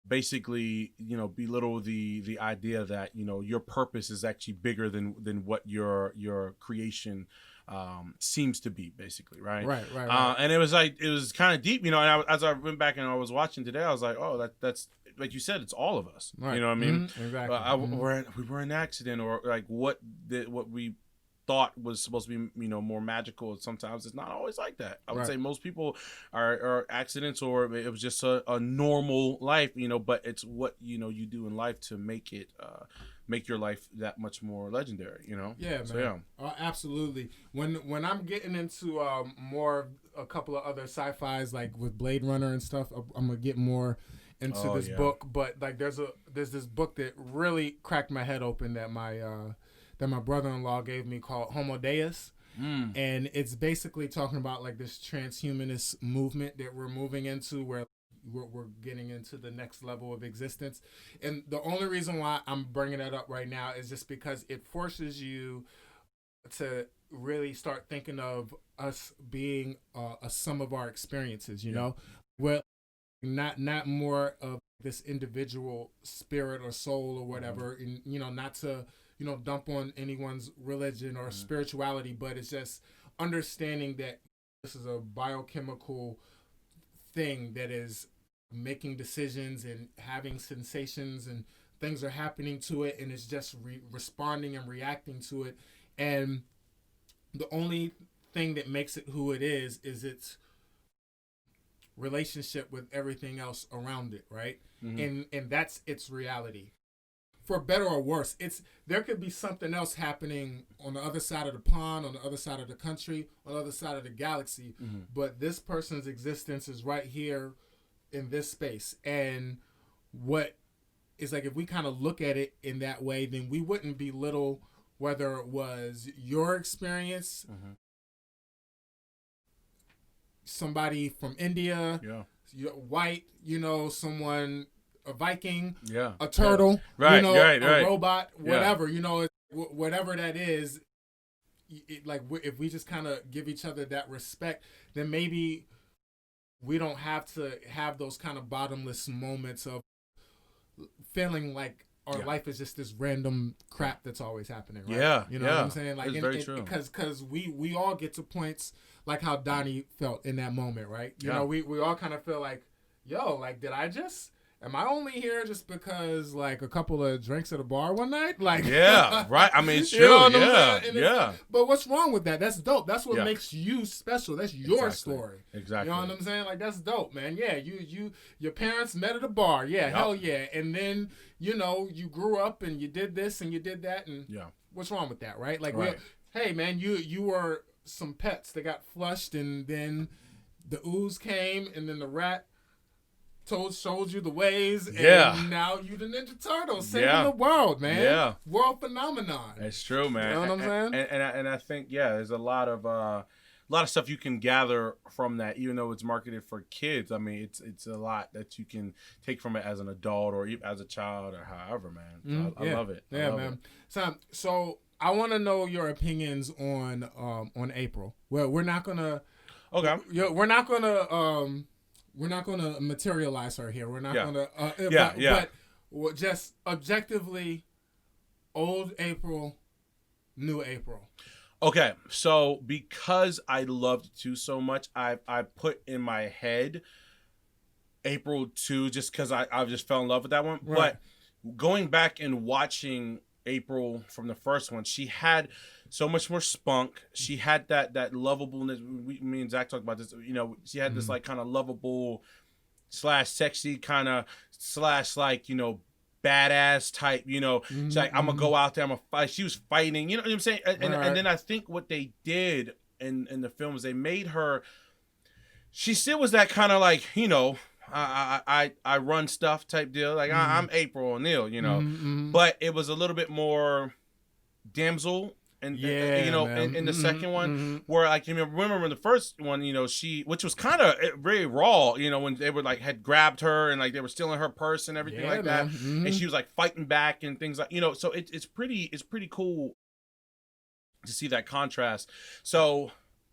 basically, you know, belittle the idea that, you know, your purpose is actually bigger than what your creation seems to be, basically, right? Right. And it was kind of deep, you know. And as I went back and I was watching today, I was like, oh, that's like you said, it's all of us. Right. You know what I mean? Exactly. We were in an accident, or like what we thought was supposed to be, you know, more magical. Sometimes it's not always like that. I would say most people are accidents, or it was just a normal life, you know. But it's what, you know, you do in life to make it make your life that much more legendary, you know. Yeah, man. So, yeah. Absolutely. When I'm getting into a couple of other sci-fis, like with Blade Runner and stuff, I'm gonna get more into this book. But like there's this book that really cracked my head open that my brother-in-law gave me, called Homo Deus. And it's basically talking about like this transhumanist movement that we're moving into, where we're getting into the next level of existence. And the only reason why I'm bringing that up right now is just because it forces you to really start thinking of us being a sum of our experiences, you know? Well, not more of this individual spirit or soul or whatever, and, you know, not to, you know, dump on anyone's religion or spirituality, but it's just understanding that this is a biochemical thing that is making decisions and having sensations, and things are happening to it, and it's just responding and reacting to it. And the only thing that makes it who it is its relationship with everything else around it, right? And that's its reality. For better or worse, there could be something else happening on the other side of the pond, on the other side of the country, on the other side of the galaxy, but this person's existence is right here in this space. And what is like, if we kind of look at it in that way, then we wouldn't belittle whether it was your experience, somebody from India, white, someone, a Viking, a turtle, a robot, whatever, whatever that is. If we just kind of give each other that respect, then maybe we don't have to have those kind of bottomless moments of feeling like our life is just this random crap that's always happening, right? Yeah, you know what I'm saying? Like, it's very true. Because we all get to points like how Donnie felt in that moment, right? You know, we all kind of feel like, yo, like, am I only here just because, like, a couple of drinks at a bar one night? Like, yeah, right. I mean, it's true. But what's wrong with that? That's dope. That's what makes you special. That's your story. Exactly. You know what I'm saying? Like, that's dope, man. Yeah, your parents met at a bar. Yeah, hell yeah. And then, you grew up and you did this and you did that. And what's wrong with that, right? Like, hey, man, you were some pets that got flushed, and then the ooze came, and then the rat showed you the ways, and now you the Ninja Turtle saving the world, man. Yeah, world phenomenon. It's true, man. You know what I'm saying? And I think there's a lot of stuff you can gather from that, even though it's marketed for kids. I mean, it's a lot that you can take from it as an adult or even as a child or however, man. So I love it. Yeah, man. So I want to know your opinions on April. Well, we're not gonna. Okay. We're not gonna materialize her here. We're not gonna. But just objectively, old April, new April. Okay, so because I loved 2 so much, I put in my head April 2 just because I just fell in love with that one. Right. But going back and watching April from the first one, she had so much more spunk. She had that lovableness. Me and Zach talked about this. She had this like kind of lovable / sexy kind of / like badass type. She's like, I'm gonna go out there. I'm gonna fight. She was fighting. You know what I'm saying? And then I think what they did in the film is they made her. She still was that kind of like I run stuff type deal. Like I'm April O'Neil, but it was a little bit more damsel. And in the second one, where like you remember in the first one, which was kind of very raw, when they were like had grabbed her and like they were stealing her purse and everything like that, and she was like fighting back and things like so it's pretty cool to see that contrast. So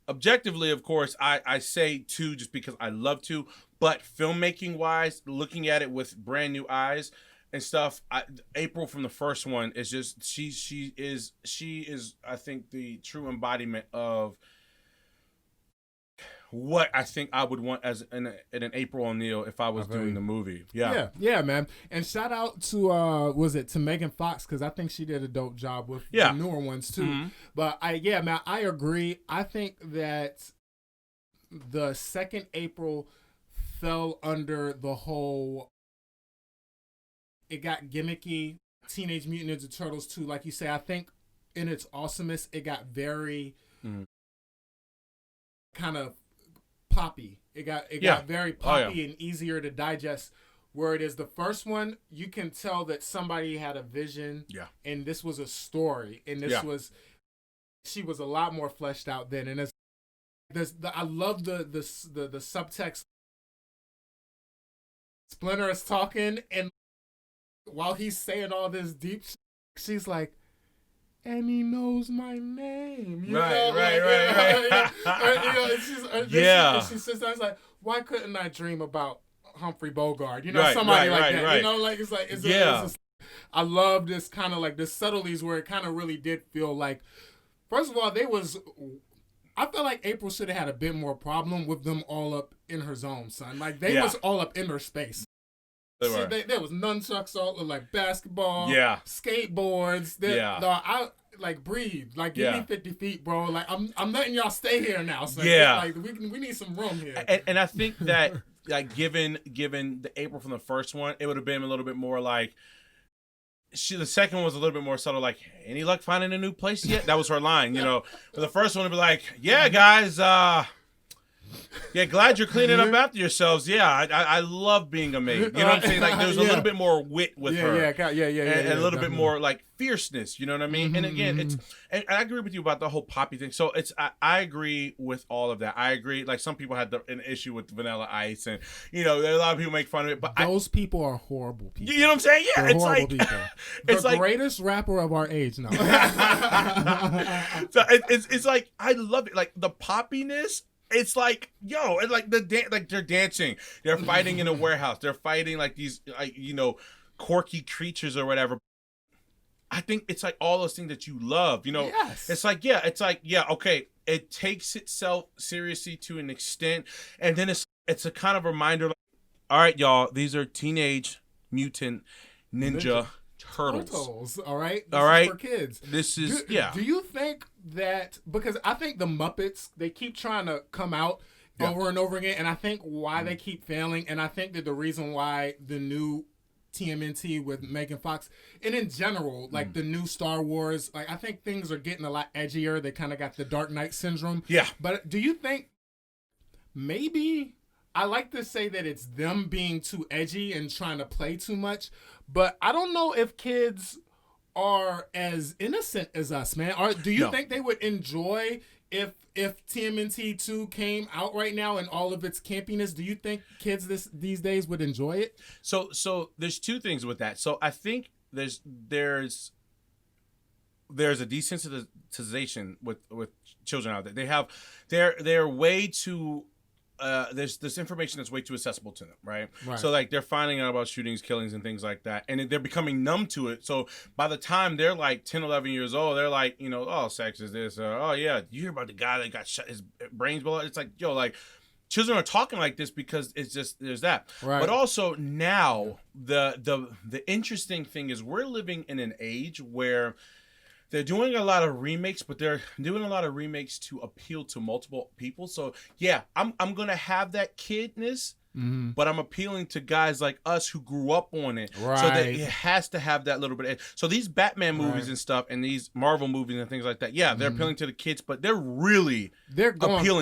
objectively, of course, I say 2 just because I love 2, but filmmaking wise, looking at it with brand new eyes and stuff, April from the first one is just she is I think the true embodiment of what I think I would want as an April O'Neil if I was doing the movie. Yeah, man. And shout out to Megan Fox, because I think she did a dope job with the newer ones too. But I agree. I think that the second April fell under the whole. It got gimmicky. Teenage Mutant Ninja Turtles 2, like you say, I think in its awesomeness, it got very kind of poppy. It got very poppy and easier to digest. Where it is the first one, you can tell that somebody had a vision. Yeah. And this was a story. And she was a lot more fleshed out then. And I love the subtext. Splinter is talking, and while he's saying all this deep shit, she's like, and he knows my name. Right. She sits down, it's like, why couldn't I dream about Humphrey Bogart? Somebody like that. Right. I love this kind of like the subtleties where it kind of really did feel like, first of all, I felt like April should have had a bit more problem with them all up in her zone, son. Like, they was all up in her space. There was nunchucks all like basketball, skateboards. I like breathe. Like, give me 50 feet, bro. Like, I'm letting y'all stay here now. So like we need some room here. And I think that like given the April from the first one, it would have been a little bit more like. The second one was a little bit more subtle, like, any luck finding a new place yet? That was her line, But the first one would be like, yeah, guys, yeah, glad you're cleaning up after yourselves. Yeah, I love being a maid. You know what I'm saying? Like, there's a little bit more wit with her. And a little bit more, like, fierceness. You know what I mean? And again, and I agree with you about the whole poppy thing. So I agree with all of that. I agree. Like, some people had an issue with Vanilla Ice, and a lot of people make fun of it. But those people are horrible people. You know what I'm saying? Yeah, They're horrible people. It's the greatest rapper of our age now. So it's like, I love it. Like, the poppiness. It's like, it's like like they're dancing, they're fighting in a warehouse, they're fighting like these, like, quirky creatures or whatever. I think it's like all those things that you love, Yes. It's like, okay, it takes itself seriously to an extent, and then it's a kind of reminder, like, all right, y'all, these are Teenage Mutant Ninja Turtles. All right. All right. For kids. This is Do you think that, because I think the Muppets, they keep trying to come out over and over again, and I think why they keep failing, and I think that the reason why the new TMNT with Megan Fox, and in general, like the new Star Wars, like, I think things are getting a lot edgier. They kind of got the Dark Knight syndrome. Yeah. But do you think maybe, I like to say that it's them being too edgy and trying to play too much, but I don't know if kids are as innocent as us, man. Do you think they would enjoy if TMNT 2 came out right now and all of its campiness? Do you think kids these days would enjoy it? So there's two things with that. So I think there's a desensitization with children out there. They're way too there's information that's way too accessible to them, right? So like they're finding out about shootings, killings, and things like that, and they're becoming numb to it. So by the time they're like 10, 11 years old, they're like, oh, sex is this, oh yeah, you hear about the guy that got shot, his brains blown. It's like, like, children are talking like this because it's just, there's that. Right. But also now the interesting thing is we're living in an age where they're doing a lot of remakes, but they're doing a lot of remakes to appeal to multiple people. So yeah, I'm gonna have that kidness, but I'm appealing to guys like us who grew up on it. Right. So that it has to have that little bit. So these Batman movies and stuff, and these Marvel movies and things like that, they're appealing to the kids, but they're appealing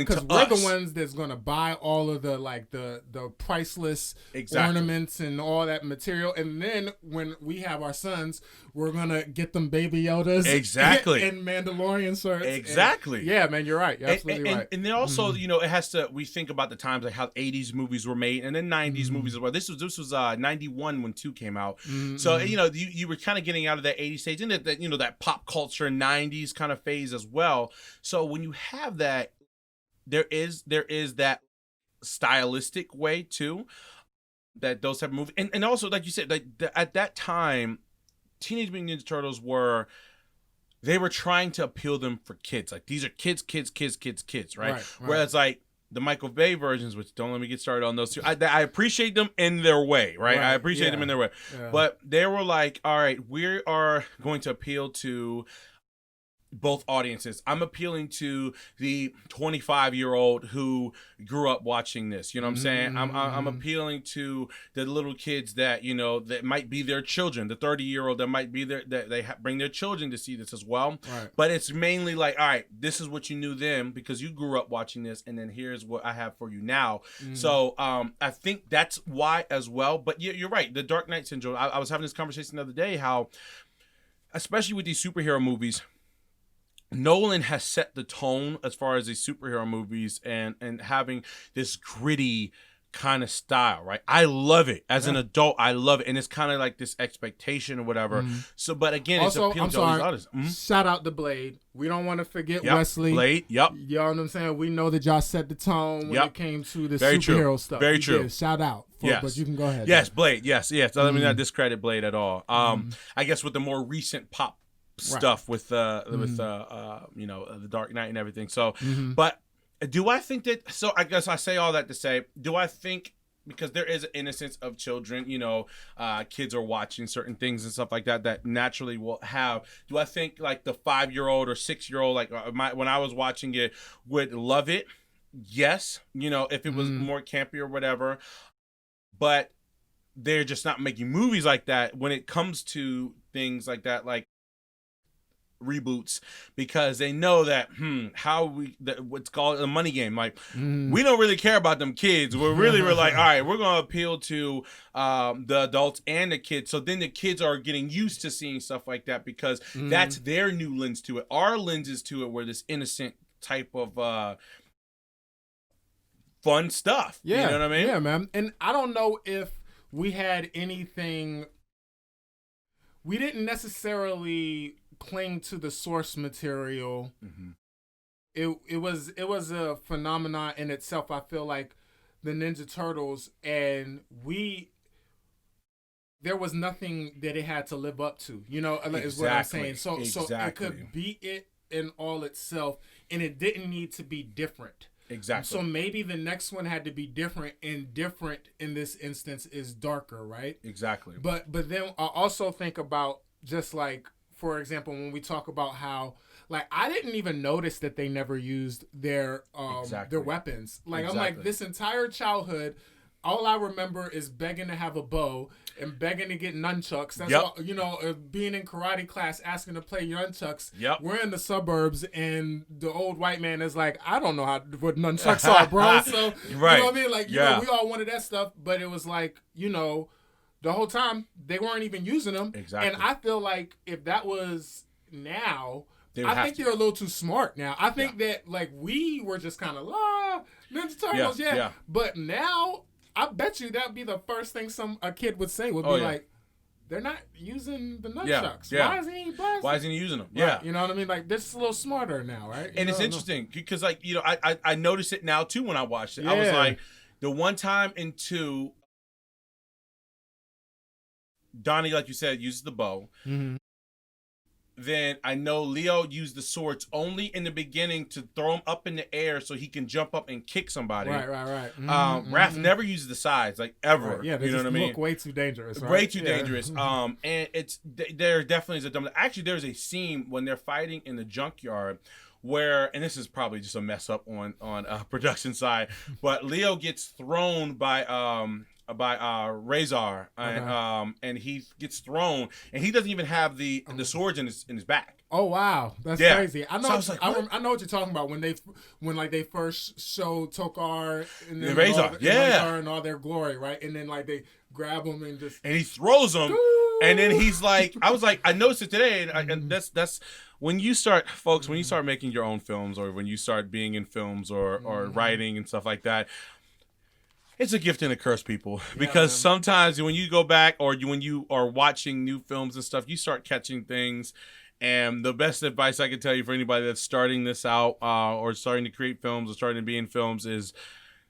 to us. We're the ones that's gonna buy all of the, like, the priceless ornaments and all that material, and then when we have our sons, we're gonna get them Baby Yodas and Mandalorian shirts. Exactly. And, yeah, man, you're right. You're absolutely right. And then also, it has to. We think about the times like how 80s movies were made, and then 90s movies as well. This was 91 when 2 came out. So you were kind of getting out of that 80s stage, and that pop culture 90s kind of phase as well. So when you have that, there is that stylistic way too, that those type of movies, and also, like you said, like at that time, Teenage Mutant Ninja Turtles were trying to appeal them for kids. Like, these are kids, right? Whereas like the Michael Bay versions, which don't let me get started on those two, I appreciate them in their way, right? I appreciate them in their way. But they were like, all right, we are going to appeal to both audiences. I'm appealing to the 25-year-old who grew up watching this. You know what I'm saying? I'm appealing to the little kids that, that might be their children, the 30-year-old that might be there, that they bring their children to see this as well. Right. But it's mainly like, all right, this is what you knew then because you grew up watching this, and then here's what I have for you now. So I think that's why as well. But you're right. The Dark Knight syndrome. I was having this conversation the other day, how, especially with these superhero movies, Nolan has set the tone as far as these superhero movies and having this gritty kind of style, right? I love it. As an adult, I love it. And it's kind of like this expectation or whatever. So, but again, also, it's appealing to all these artists. Shout out to Blade. We don't want to forget Wesley. Blade, yep. Y'all know what I'm saying? We know that y'all set the tone when it came to the Very superhero true. stuff. Very true. Shout out. But you can go ahead. Yes, Blade. Yes. So let me not discredit Blade at all. I guess with the more recent pop stuff with the Dark Knight and everything. So, but do I think that? So I guess I say all that to say, do I think, because there is an innocence of children, kids are watching certain things and stuff like that naturally will have. Do I think like the 5-year-old or 6-year-old, like when I was watching it, would love it? yes, if it was more campy or whatever, but they're just not making movies like that when it comes to things like that, like reboots, because they know that what's called a money game. Like, we don't really care about them kids. We're like, all right, we're gonna appeal to the adults and the kids. So then the kids are getting used to seeing stuff like that because that's their new lens to it. Our lenses to it were this innocent type of fun stuff. Yeah, you know what I mean? Yeah, man. And I don't know if we had anything. We didn't necessarily cling to the source material. It was a phenomenon in itself. I feel like the Ninja Turtles, and there was nothing that it had to live up to. Is what I'm saying. So it could be it in all itself, and it didn't need to be different. Exactly. So maybe the next one had to be different, and different in this instance is darker, right? Exactly. But then I also think about, just like, for example, when we talk about how, like, I didn't even notice that they never used their weapons. Like, I'm like, this entire childhood, all I remember is begging to have a bow and begging to get nunchucks. That's all, being in karate class, asking to play nunchucks. We're in the suburbs, and the old white man is like, I don't know what nunchucks are, bro. So, you know what I mean? Like, we all wanted that stuff, but it was like, the whole time they weren't even using them. Exactly. And I feel like if that was now, I think they're a little too smart now. I think that, like, we were just kind of, Ninja Turtles, But now, I bet you that'd be the first thing a kid would say, would be like, they're not using the nunchucks. Yeah. Why isn't he using them? Right. You know what I mean? Like, this is a little smarter now, right? And it's interesting because, like, I noticed it now too when I watched it. I was like, the one time in 2, Donnie, like you said, uses the bow. Then I know Leo used the swords only in the beginning to throw them up in the air so he can jump up and kick somebody. Right. Raph never uses the sides, like, ever. Right. Yeah, they just look way too dangerous. Right? Way too dangerous. And there definitely is a dumb. Actually, there's a scene when they're fighting in the junkyard where, and this is probably just a mess up on production side, but Leo gets thrown by Razor, and he gets thrown, and he doesn't even have the swords in his back. Oh wow, that's crazy! I know. So I was like, I know what you're talking about when they first show Tokar and then Razor, Razor and all their glory, right? And then, like, they grab him and he throws him, and then he's like, I was like, I noticed it today, and that's when you start making your own films, or when you start being in films or writing and stuff like that. It's a gift and a curse, people, because sometimes when you go back or when you are watching new films and stuff, you start catching things. And the best advice I can tell you for anybody that's starting this out or starting to create films or starting to be in films is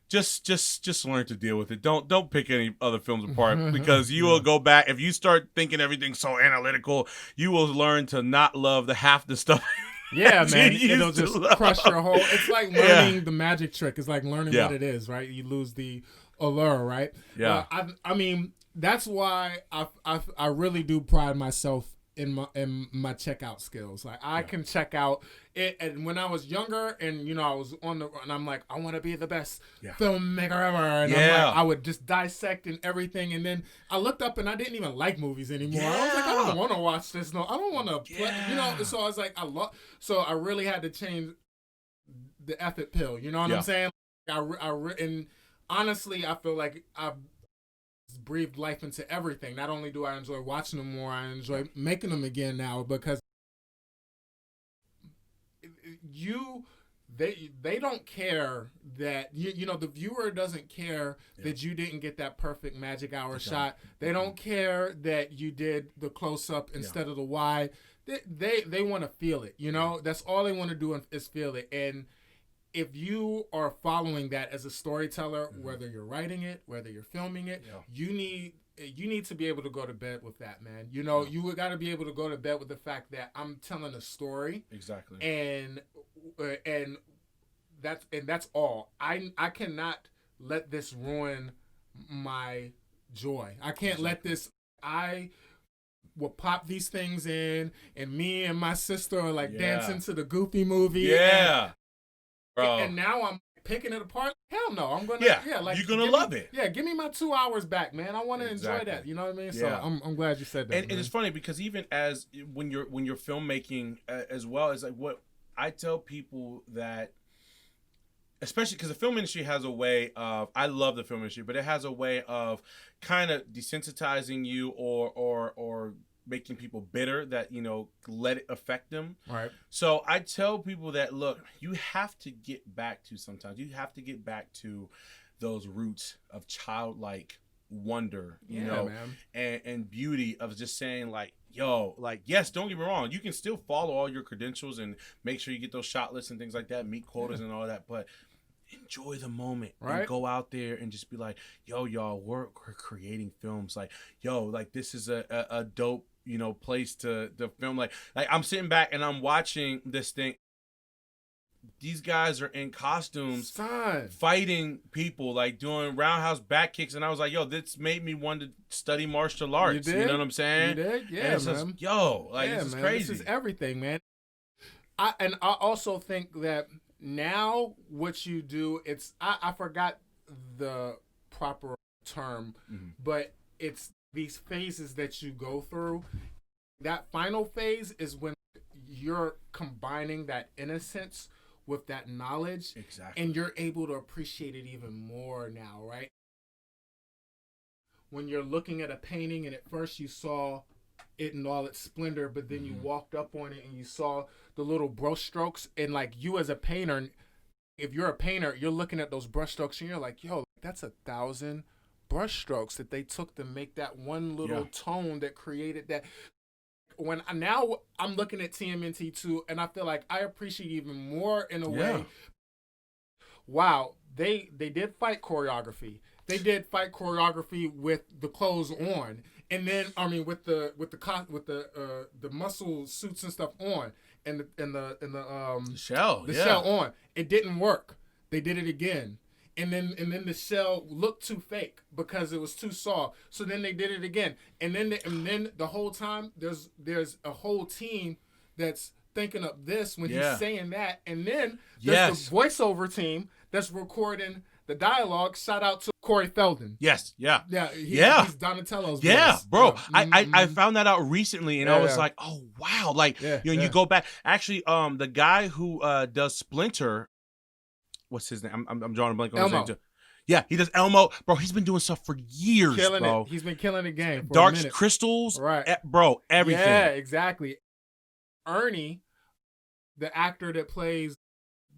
just learn to deal with it. Don't pick any other films apart, because you will go back. If you start thinking everything's so analytical, you will learn to not love half the stuff. Yeah, man. It'll just crush your whole. It's like learning the magic trick. It's like learning what it is, right? You lose the allure, right? Yeah. I mean, that's why I really do pride myself in my checkout skills. Like, I can check out it. And when I was younger, and I was and I'm like, I want to be the best filmmaker ever. And I'm like, I would just dissect and everything. And then I looked up, and I didn't even like movies anymore. I was like, I don't want to watch this. No, I don't want to play. So I was like, so I really had to change the effort pill. You know what I'm saying? And honestly, I feel like I've breathed life into everything. Not only do I enjoy watching them more, I enjoy making them again now, because they don't care that the viewer doesn't care that you didn't get that perfect magic hour shot. They don't care that you did the close up instead of the wide. They want to feel it. That's all they want to do is feel it. And if you are following that as a storyteller, whether you're writing it, whether you're filming it, you need to be able to go to bed with that, man. You got to be able to go to bed with the fact that I'm telling a story. Exactly. And that's all. I cannot let this ruin my joy. I can't let this. I will pop these things in, and me and my sister are like dancing to the Goofy movie. Yeah. And now picking it apart. Hell no, I'm gonna like you're gonna love it. Yeah, give me my 2 hours back, man. I want to enjoy that. You know what I mean? Yeah. So I'm glad you said that. And it's funny because even as when you're filmmaking as well, as like what I tell people that, especially because the film industry has a way of, I love the film industry, but it has a way of kind of desensitizing you or making people bitter that, you know, let it affect them. Right. So I tell people that, look, you have to get back to those roots of childlike wonder, you know, man. And beauty of just saying like, yo, like, yes, don't get me wrong, you can still follow all your credentials and make sure you get those shot lists and things like that, meet quotas and all that, but enjoy the moment, and go out there and just be like, yo, y'all, we're creating films, like, yo, like, this is a dope, you know, place to film. Like I'm sitting back and I'm watching this thing. These guys are in costumes, fighting people, like doing roundhouse back kicks, and I was like, yo, this made me want to study martial arts. You know what I'm saying? You did? Yeah, and man. Yo, like, this is crazy. This is everything, man. I also think that now what you do, it's I forgot the proper term, but it's these phases that you go through. That final phase is when you're combining that innocence with that knowledge, and you're able to appreciate it even more now, right? When you're looking at a painting and at first you saw it in all its splendor, but then you walked up on it and you saw the little brush strokes, and like, you as a painter, if you're a painter, you're looking at those brush strokes and you're like, yo, that's 1,000 brush strokes that they took to make that one little tone that created that. When now I'm looking at TMNT 2, and I feel like I appreciate even more in a way. Wow, they did fight choreography. They did fight choreography with the clothes on, and then with the muscle suits and stuff on, and the shell shell on. It didn't work. They did it again. And then the shell looked too fake because it was too soft. So then they did it again. And then the whole time there's a whole team that's thinking of this when he's saying that. And then there's the voiceover team that's recording the dialogue. Shout out to Corey Feldon. Yes, yeah. He's Donatello's voice. Yeah, bro. Yeah. I found that out recently, and I was like, oh wow, like, you go back. Actually, the guy who does Splinter. What's his name? I'm drawing a blank on his name too. Yeah, he does Elmo. Bro, he's been doing stuff for years, bro. He's been killing the game for Dark a minute. Crystals, bro, everything. Yeah, exactly. Ernie, the actor that plays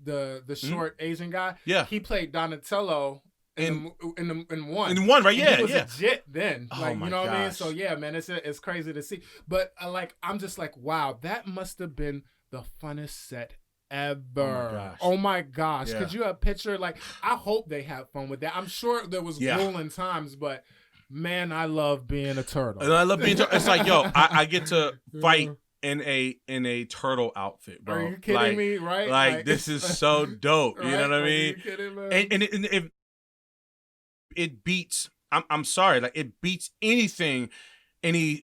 the short Asian guy, he played Donatello in one. In one, right? And he was legit then. Like, you know what I mean? So yeah, man, it's crazy to see. But I'm just like, wow, that must have been the funnest set ever. Oh my gosh. Yeah. Could you have pictured, like, I hope they have fun with that. I'm sure there was grueling times, but man, I love being a turtle. And I love being it's like, yo, I get to fight in a turtle outfit, bro. Are you kidding me? Right? Like, this is so dope. Right? You know what I mean? Are you kidding, man? And it beats, I'm sorry, like, it beats anything any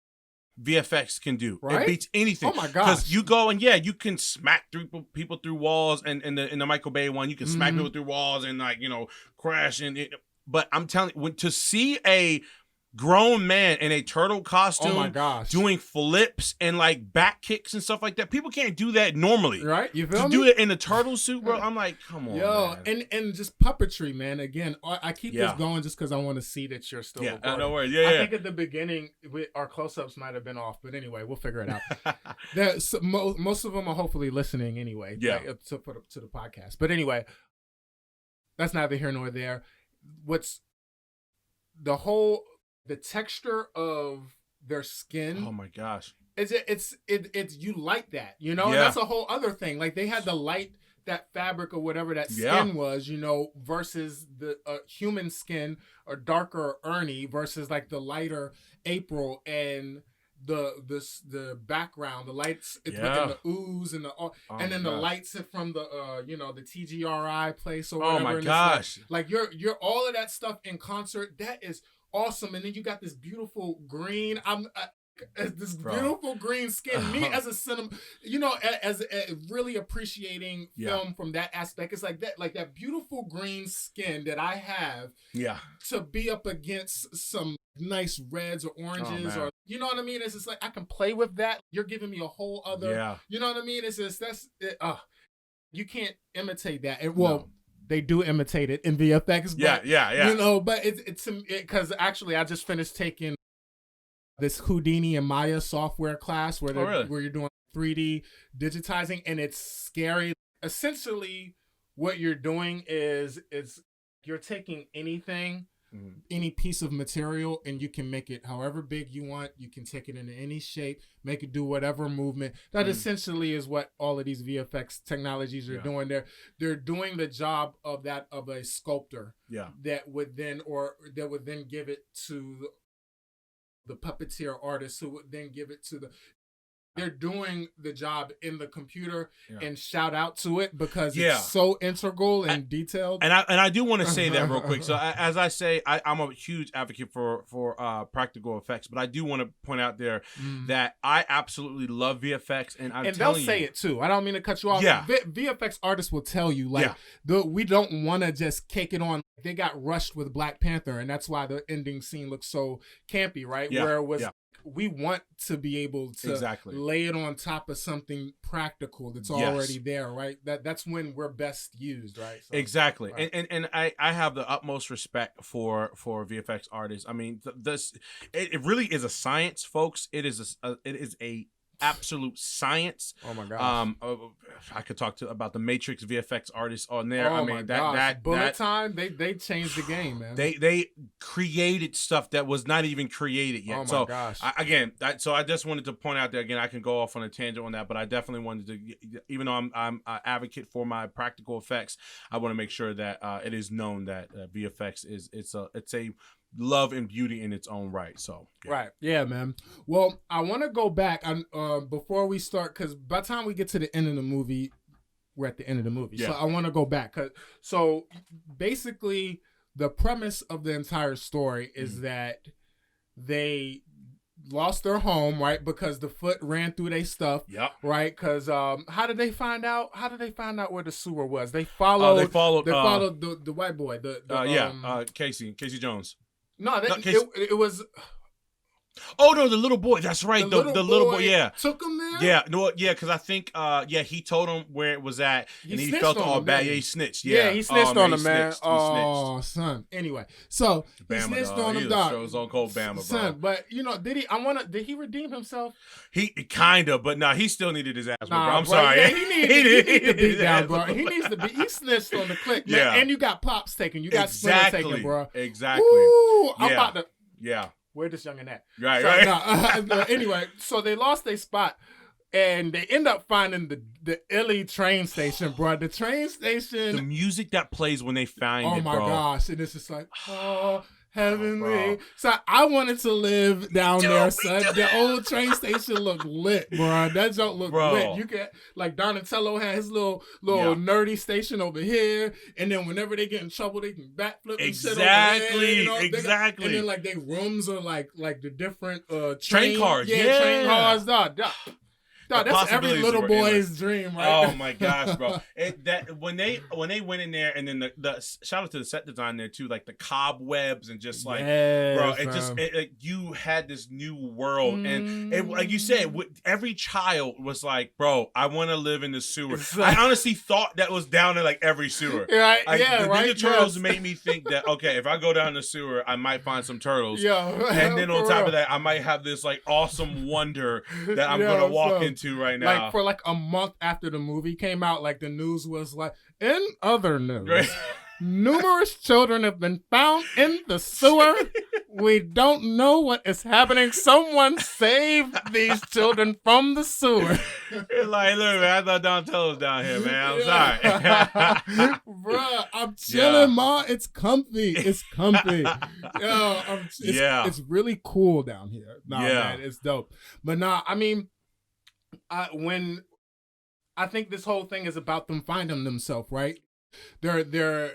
VFX can do. Right? It beats anything. Oh my gosh. Because you go and you can smack people through walls, and in the Michael Bay one, you can smack people through walls and, like, you know, crash but I'm telling you, to see a grown man in a turtle costume doing flips and, like, back kicks and stuff like that, people can't do that normally. Right? You feel me? To do it in a turtle suit, bro, I'm like, come on, man. And just puppetry, man. Again, I keep this going just because I want to see that you're still recording. No worries. I think at the beginning, our close-ups might have been off, but anyway, we'll figure it out. Most of them are hopefully listening anyway to the podcast. But anyway, that's neither here nor there. What's the texture of their skin. Oh my gosh. It's you like that, you know? That's a whole other thing. Like, they had to light that fabric or whatever that skin was, you know, versus the human skin or darker Ernie versus, like, the lighter April and the background, the lights, it's within the ooze and and then the lights from the the TGRI place or whatever. Oh my gosh. Like you're all of that stuff in concert. That is awesome. And then you got this beautiful green. this beautiful green skin. Me as a cinema, as really appreciating film from that aspect. It's like that beautiful green skin that I have. Yeah. To be up against some nice reds or oranges, or you know what I mean. It's just like I can play with that. You're giving me a whole other. Yeah. You know what I mean. It's just you can't imitate that. They do imitate it in VFX. But, yeah. But it's because actually I just finished taking this Houdini and Maya software class where where you're doing 3D digitizing, and it's scary. Essentially, what you're doing is you're taking anything, any piece of material, and you can make it however big you want. You can take it into any shape, make it do whatever movement. That essentially is what all of these VFX technologies are doing. They're doing the job of a sculptor. Yeah. That would then give it to the puppeteer artist, who would then give it to they're doing the job in the computer and shout out to it because it's so integral and detailed. And I do want to say that real quick. So as I say, I'm a huge advocate for practical effects, but I do want to point out there that I absolutely love VFX, and they'll say it too. I don't mean to cut you off. Yeah. VFX artists will tell you we don't want to just cake it on. They got rushed with Black Panther, and that's why the ending scene looks so campy, right? Yeah. Where it was. Yeah. We want to be able to lay it on top of something practical that's already there, right? That's when we're best used, right? So, exactly. Right. And I have the utmost respect for VFX artists. I mean, it really is a science, folks. It is a absolute science. Oh my gosh. I could talk about the Matrix VFX artists on there. Oh I mean, my gosh. Bullet time, they changed the game, man. They created stuff that was not even created yet. Oh my gosh. I just wanted to point out that again. I can go off on a tangent on that, but I definitely wanted to, even though I'm an advocate for my practical effects, I want to make sure that it is known that VFX it's a love and beauty in its own right. So right, yeah, man. Well, I want to go back before we start, because by the time we get to the end of the movie, we're at the end of the movie. So I want to go back. So basically, the premise of the entire story is that they lost their home, right? Because the foot ran through their stuff. Yep. Right? Because how did they find out? How did they find out where the sewer was? They followed the white boy. Casey Jones. No, it was. Oh no, the little boy. That's right. The little boy. Yeah, took him there. Yeah, no, yeah, because I think, he told him where it was at, and he felt all bad. Yeah, he snitched. Yeah, he snitched on him, man. Oh, son. Anyway, so he snitched on him, dog. He was on cold Bama, son. But did he redeem himself? He kind of, but he still needed his ass. I'm sorry. Yeah, he needed to beat down, bro. He needs to be. He snitched on the click, man. Yeah. And you got pops taken. You got Splinter taken, bro. Exactly. Ooh, I'm about to. Yeah. Where this youngin' at? Right. Anyway, so they lost their spot, and they end up finding the Illy train station, bro. The train station. The music that plays when they find it, bro. Oh my gosh, and it's just like, heavenly. So I wanted to live down there, son. The old train station looked lit, bro. That joke looked lit. You can, like, Donatello had his little nerdy station over here, and then whenever they get in trouble, they can backflip and shit over there. Exactly. And then like their rooms are like the different train cars. Yeah, train cars. Dog, that's every little boy's dream, right? Oh my gosh, bro! When they went in there, and then the shout out to the set design there too, like the cobwebs and just like, bro, you had this new world, and like you said, every child was like, bro, I want to live in the sewer. I honestly thought that was down in like every sewer. Right? Like, yeah, the right. Ninja Turtles made me think that if I go down the sewer, I might find some turtles. And then on top of that, I might have this like awesome wonder that I'm gonna walk into right now. Like for like a month after the movie came out, like the news was like, in other news, numerous children have been found in the sewer. We don't know what is happening. Someone save these children from the sewer. Like, look, man, I thought Donatello was down here, man. I'm sorry. Bruh, I'm chilling, Ma. It's comfy. It's comfy. It's really cool down here. Man, it's dope. But I mean, when I think this whole thing is about them finding themselves, right? They're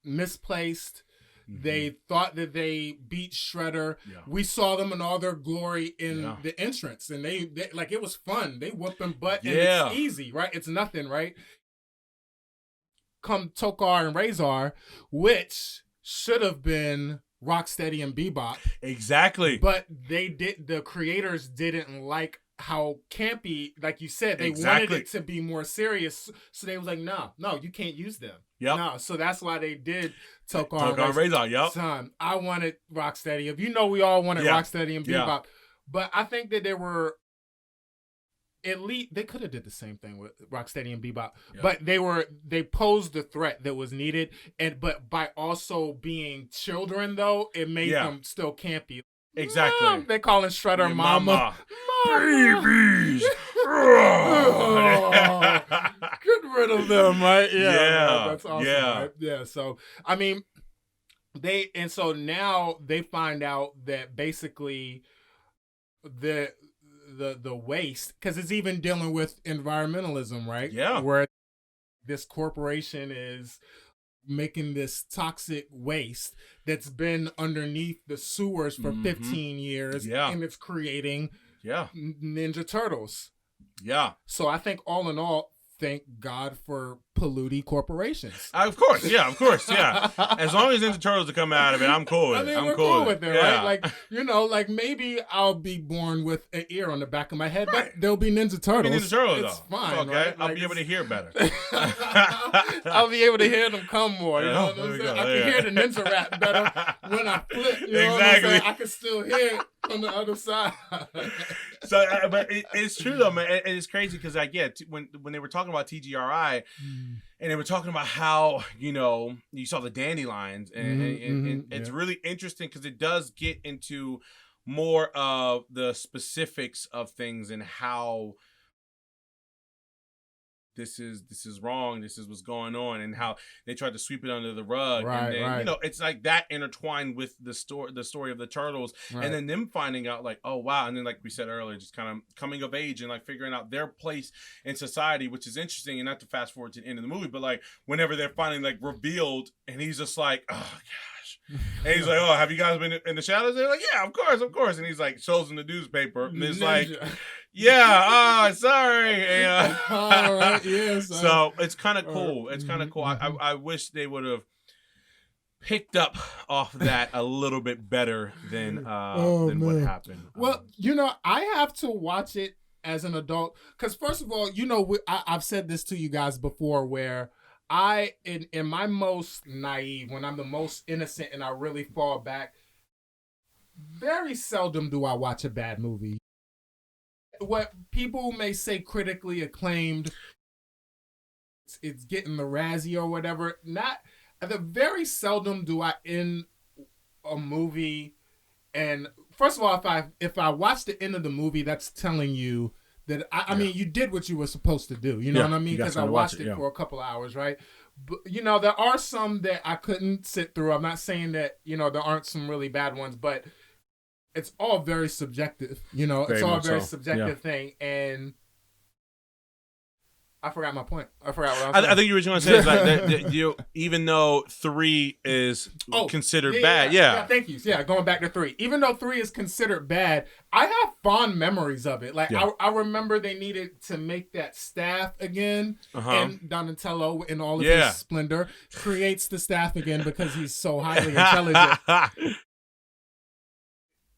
misplaced. They thought that they beat Shredder. Yeah. We saw them in all their glory in the entrance, and they like, it was fun. They whooping butt, and it's easy, right? It's nothing, right? Come Tokar and Razor, which should have been Rocksteady and Bebop. Exactly. But the creators didn't like how campy, like you said, they wanted it to be more serious. So they was like, no, you can't use them. Yep. No, so that's why they did Tokar and Razor. Yep. Son, I wanted Rocksteady. You know, we all wanted Rocksteady and Bebop. Yeah. But I think that they were they could have did the same thing with Rocksteady and Bebop, but they posed the threat that was needed, but by also being children, though, it made them still campy. Exactly. Mom, they calling Shredder Mama. Babies. Get rid of them, right? Yeah. That's awesome. Yeah. Right? Yeah. So I mean, so now they find out that basically the waste, because it's even dealing with environmentalism, right? Yeah. Where this corporation is making this toxic waste that's been underneath the sewers for 15 years, and it's creating Ninja Turtles. Yeah. So I think all in all, thank God for polluting corporations. Of course, yeah. As long as Ninja Turtles are coming out of it, I'm cool with it. We're cool with it, right? Like, like maybe I'll be born with an ear on the back of my head, but there'll be Ninja Turtles. Ninja Turtles, it's fine, okay. Right? I'll be able to hear better. I'll be able to hear them come more. You know what I'm saying? I can hear the ninja rap better when I flip. You know what I'm saying? I can still hear it from the other side. So, but it's true though, man. It's crazy because, like, when they were talking about TGRI, and they were talking about how, you saw the dandelions, and it's really interesting because it does get into more of the specifics of things and how this is wrong, this is what's going on, and how they tried to sweep it under the rug, and then it's like that intertwined with the story of the Turtles, and then them finding out, like, oh wow, and then, like we said earlier, just kind of coming of age and like figuring out their place in society, which is interesting. And not to fast forward to the end of the movie, but like whenever they're finally like revealed, and he's just like, oh gosh, and he's like, oh, have you guys been in the shadows? They're like, yeah, of course, and he's like shows them the newspaper, and it's like, yeah, sorry. All right, yes. So it's kind of cool. It's kind of cool. I wish they would have picked up off that a little bit better than what happened. Well, I have to watch it as an adult because, first of all, I've said this to you guys before, where I, in my most naive, when I'm the most innocent and I really fall back, very seldom do I watch a bad movie. What people may say critically acclaimed, it's getting the Razzie or whatever. Very seldom do I end a movie, and first of all, if I watch the end of the movie, that's telling you that I mean, you did what you were supposed to do. You know what I mean? Because I watched it for a couple hours, right? But there are some that I couldn't sit through. I'm not saying that there aren't some really bad ones, but it's all very subjective, it's all a very subjective thing. And I forgot my point. I forgot what I was saying. I think you were going to say is like that even though 3 is considered bad. Yeah, thank you. Yeah, going back to 3. Even though 3 is considered bad, I have fond memories of it. Like, I remember they needed to make that staff again, and Donatello in all of his splendor creates the staff again because he's so highly intelligent.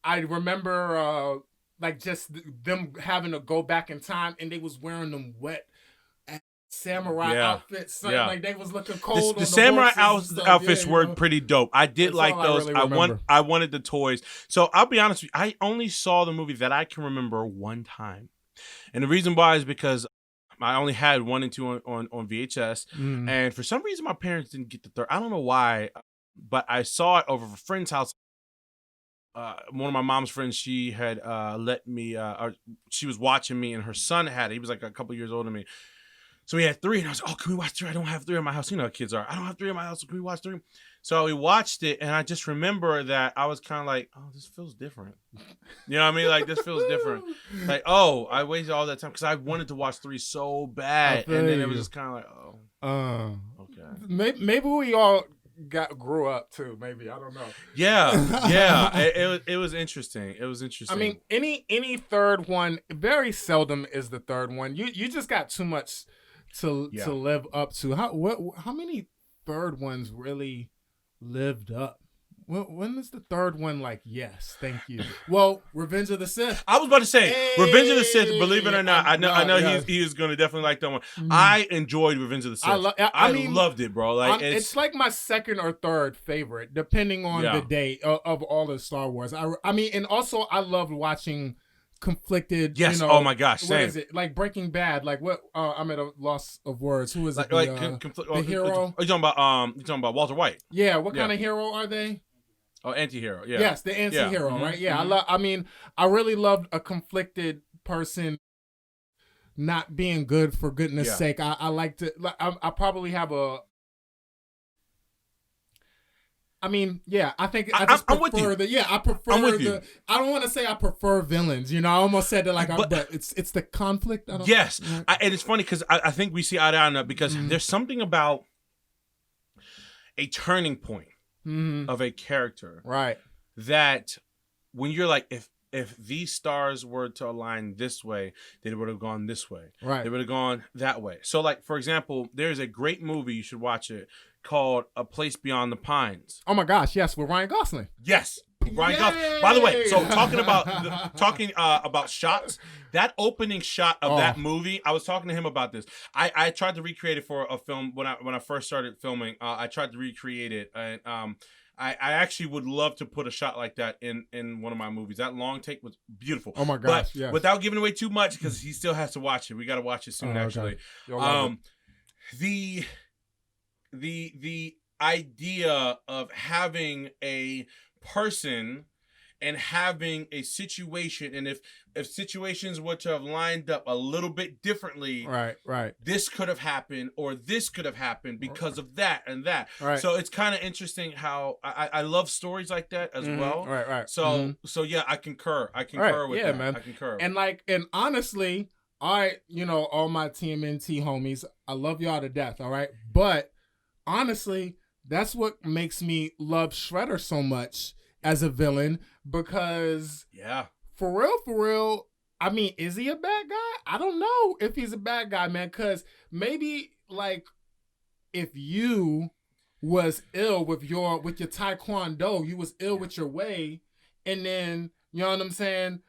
I remember like just them having to go back in time, and they was wearing them wet samurai outfits. Like they was looking cold. The samurai outfits were pretty dope. I did like those. I wanted the toys. So I'll be honest with you, I only saw the movie that I can remember one time, and the reason why is because I only had 1 and 2 on VHS, and for some reason my parents didn't get the third. I don't know why, but I saw it over a friend's house. One of my mom's friends, she had let me, or she was watching me, and her son had it. He was like a couple years older than me. So we had 3, and I was like, oh, can we watch 3? I don't have 3 in my house. You know how kids are. I don't have 3 in my house, so can we watch 3? So we watched it, and I just remember that I was kind of like, oh, this feels different. You know what I mean? Like, this feels different. Like, oh, I wasted all that time because I wanted to watch 3 so bad. And then it was just kind of like, oh, okay. Maybe we all grew up too. Maybe I don't know. Yeah. It was interesting. It was interesting. I mean, any third one, very seldom is the third one. You just got too much to live up to. How many third ones really lived up? When is the third one like, yes, thank you? Well, Revenge of the Sith. I was about to say, Revenge of the Sith, believe it or not, I know he is going to definitely like that one. I enjoyed Revenge of the Sith. I loved it, bro. Like it's like my second or third favorite, depending on the day of all the Star Wars. I mean, and also I loved watching conflicted. Yes. Oh my gosh. Same. What is it? Like Breaking Bad. Like what? I'm at a loss of words. Who is it? The hero? Are you talking about Walter White? Yeah. What kind of hero are they? Oh, anti-hero, yeah. Yes, the anti-hero, right? Yeah, I really loved a conflicted person not being good for goodness sake. I like to, I probably have a, I mean, yeah, I think I just prefer I prefer I don't want to say I prefer villains, you know, I almost said that like, but it's the conflict. And it's funny because I think we see eye to eye on that because there's something about a turning point. Of a character, right? That when you're like, if these stars were to align this way, they would have gone this way, right? They would have gone that way. So, like for example, there's a great movie you should watch it called A Place Beyond the Pines. Oh my gosh, yes, with Ryan Gosling. Yes, Ryan Gosling. By the way, so talking about shots, that opening shot of that movie, I was talking to him about this. I tried to recreate it for a film when I first started filming. I tried to recreate it, and I actually would love to put a shot like that in one of my movies. That long take was beautiful. Oh my gosh! But without giving away too much, because he still has to watch it. We got to watch it soon, actually. The idea of having a person and having a situation, and if situations were to have lined up a little bit differently, right, this could have happened or this could have happened because of that and that. Right. So it's kind of interesting how I love stories like that as well. Right. So yeah, I concur with that. Man. I concur. And honestly, all my TMNT homies, I love y'all to death. All right, but honestly, that's what makes me love Shredder so much as a villain, because for real, I mean, is he a bad guy? I don't know if he's a bad guy, man, because maybe like if you was ill with your taekwondo, you was ill with your way, and then, you know what I'm saying,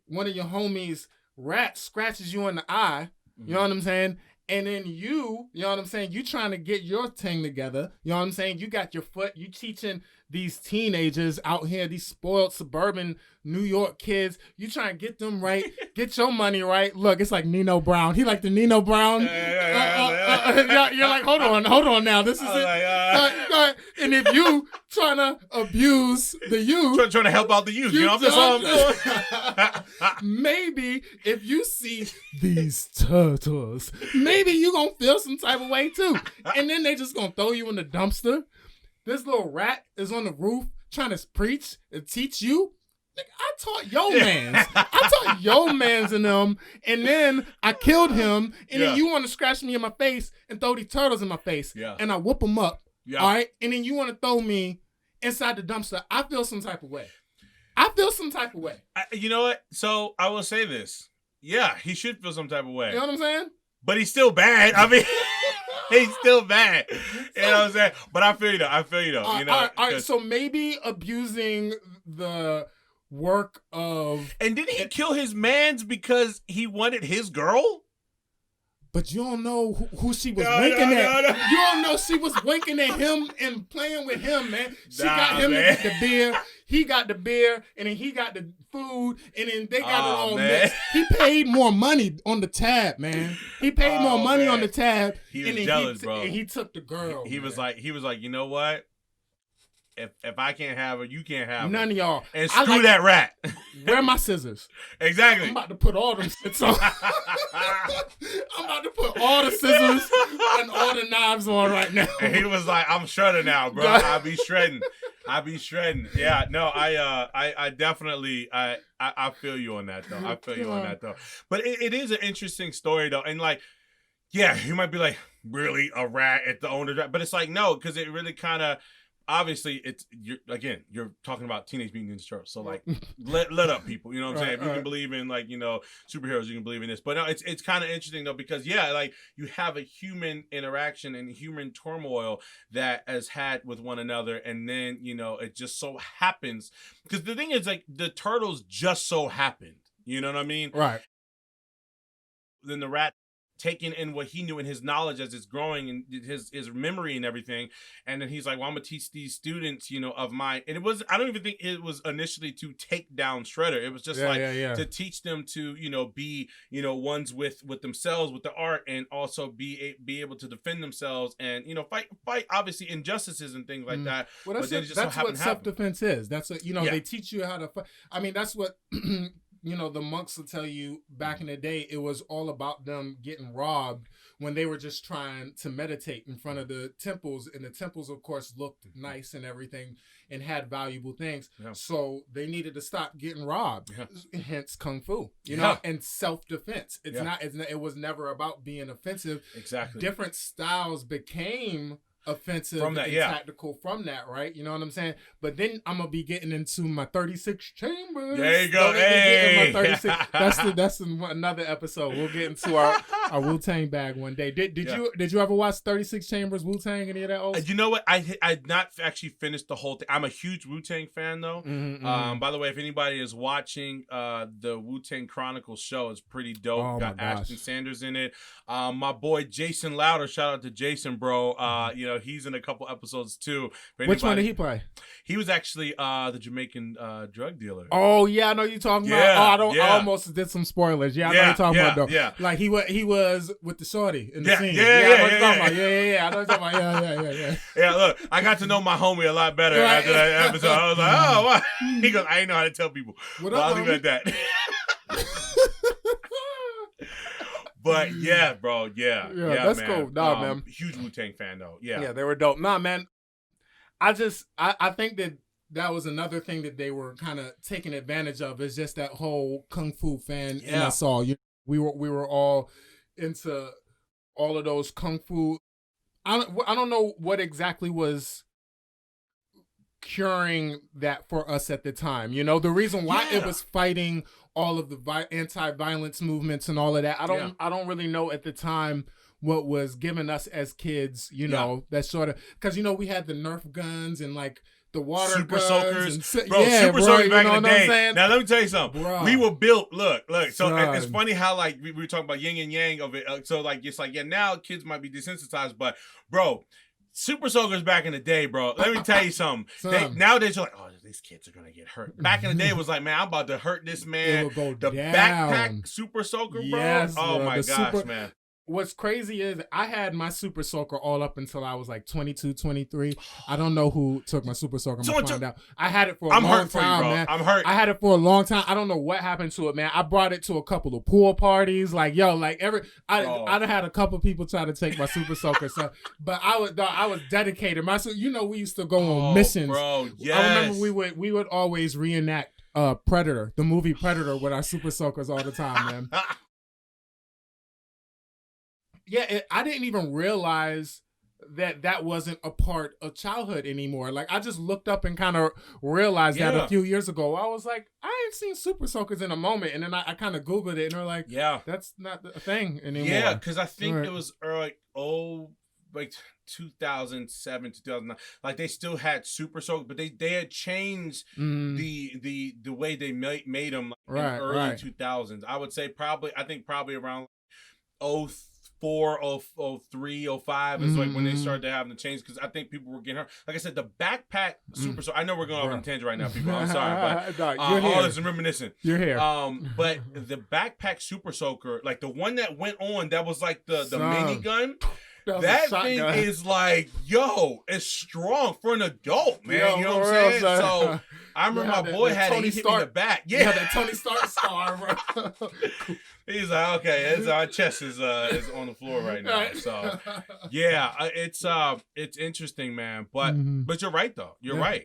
one of your homies rat scratches you in the eye, you know what I'm saying, and then you know what I'm saying, you trying to get your thing together, you know what I'm saying, you got your foot, you teaching these teenagers out here, these spoiled suburban New York kids, you trying to get them right, get your money right. Look, it's like Nino Brown. He like the Nino Brown. You're like, hold on now. This is it. And if you trying to abuse the youth. Trying to help out the youth. You know, that's all I'm doing. Maybe if you see these turtles, maybe you going to feel some type of way too. And then they just going to throw you in the dumpster. This little rat is on the roof trying to preach and teach you. I taught your mans in them, and then I killed him, and then you want to scratch me in my face and throw these turtles in my face, and I whoop them up, all right? And then you want to throw me inside the dumpster. I feel some type of way. You know what? So I will say this. Yeah, he should feel some type of way. You know what I'm saying? But he's still bad. I mean... He's still bad. You know what I'm saying? But I feel you though. You know? All right, so maybe abusing the work of... And didn't he kill his mans because he wanted his girl? But you don't know who she was winking at. No. You don't know she was winking at him and playing with him, man. She got him to get the beer. He got the beer, and then he got the food, and then they got it all mixed. He paid more money on the tab, man. He paid more money on the tab. He was jealous, bro. And he took the girl. He was like, you know what? If I can't have her, you can't have her. None of y'all. And screw that rat. Where my scissors? Exactly. I'm about to put all them scissors on. I'm about to put all the scissors and all the knives on right now. And he was like, I'm shredding now, bro. I'll be shredding. Yeah, no, I definitely, I feel you on that, though. But it is an interesting story, though. And, like, Yeah, you might be like, really a rat at the owner, but it's like no, because it really kind of obviously you're talking about Teenage Mutant Ninja Turtle, so like let up people, you know what I'm saying? If you can believe in like superheroes, you can believe in this, but no, it's kind of interesting though because like you have a human interaction and human turmoil that has had with one another, and then it just so happens because the thing is like the turtles just so happened, you know what I mean? Right. Then the rat taking in what he knew in his knowledge as it's growing and his memory and everything, and then he's like, well, I'm gonna teach these students of mine, and I don't even think it was initially to take down Shredder. It was just to teach them to be ones with themselves, with the art, and also be able to defend themselves and fight obviously injustices and things like that. Well, that's what self-defense is. That's what they teach you how to fight. I mean, that's what the monks will tell you back in the day. It was all about them getting robbed when they were just trying to meditate in front of the temples. And the temples, of course, looked nice and everything and had valuable things. Yeah. So they needed to stop getting robbed. Yeah. Hence Kung Fu, and self-defense. It was never about being offensive. Exactly. Different styles became offensive from that, and tactical from that, right? You know what I'm saying? But then I'm gonna be getting into my 36 chambers. There you go. Hey, my 36. That's another episode. We'll get into our Wu-Tang bag one day. Did you ever watch 36 Chambers, Wu-Tang, any of that old? You know what? I'd not actually finished the whole thing. I'm a huge Wu-Tang fan though. By the way, if anybody is watching the Wu-Tang Chronicles show, it's pretty dope. Oh, got Ashton Sanders in it. My boy Jason Louder, shout out to Jason, bro. He's in a couple episodes too. Which one did he play? He was actually the Jamaican drug dealer. Oh yeah, I know you're talking about. I almost did some spoilers. Yeah, I know you're talking about though. Yeah, like he was with the shorty in the scene. I know you're talking about. Yeah. Yeah, look, I got to know my homie a lot better after that episode. I was like, oh, wow. He goes, I ain't know how to tell people. I'll leave it at that. But yeah, bro, yeah, that's man. cool. Nah, man, huge Wu-Tang fan though. Yeah, they were dope. Nah, man, I think that was another thing that they were kind of taking advantage of is just that whole Kung Fu fan in us all. We were all into all of those Kung Fu. I don't know what exactly was curing that for us at the time. The reason why it was fighting all of the anti-violence movements and all of that. I don't really know at the time what was given us as kids, that sort of, because we had the Nerf guns and like the water super guns soakers, bro. Super soakers back in the day. Now let me tell you something. Bro. We were built. Look. So it's funny how like we were talking about yin and yang of it. So like it's like now kids might be desensitized, but bro. Super soakers back in the day, bro. Let me tell you something. Nowadays, you're like, oh, these kids are gonna get hurt. Back in the day, it was like, man, I'm about to hurt this man. It will go the down. Backpack super soaker, bro. Yes, oh my gosh, man. What's crazy is I had my super soaker all up until I was like 22, 23. I don't know who took my super soaker. I'm gonna find out. I had it for a long time, man. I'm hurt. I had it for a long time. I don't know what happened to it, man. I brought it to a couple of pool parties. Like, I had a couple of people try to take my super soaker. So, but I was dedicated. We used to go on missions. Bro, yes. I remember we would always reenact Predator, the movie Predator, with our super soakers all the time, man. Yeah, I didn't even realize that wasn't a part of childhood anymore. Like, I just looked up and kind of realized that a few years ago. I was like, I ain't seen super soakers in a moment. And then I kind of Googled it, and they're like, that's not a thing anymore. Yeah, because I think it was like 2007, 2009. Like, they still had super soakers, but they had changed the way they made them in the early 2000s. I would say probably around 04, 03, 05 is like when they started to have the change, because I think people were getting hurt. Like I said, the backpack super soaker. I know we're going off on a tangent right now, people. I'm sorry, but all this is reminiscent. You're here. But the backpack super soaker, like the one that went on, that was like the minigun. That thing is like, it's strong for an adult, man. You know what I'm saying? So I remember my boy had it. He hit me in the back. Yeah, that Tony Stark scar, bro. He's like, okay, our chest is on the floor right now. So yeah, it's interesting, man. But you're right though. You're right.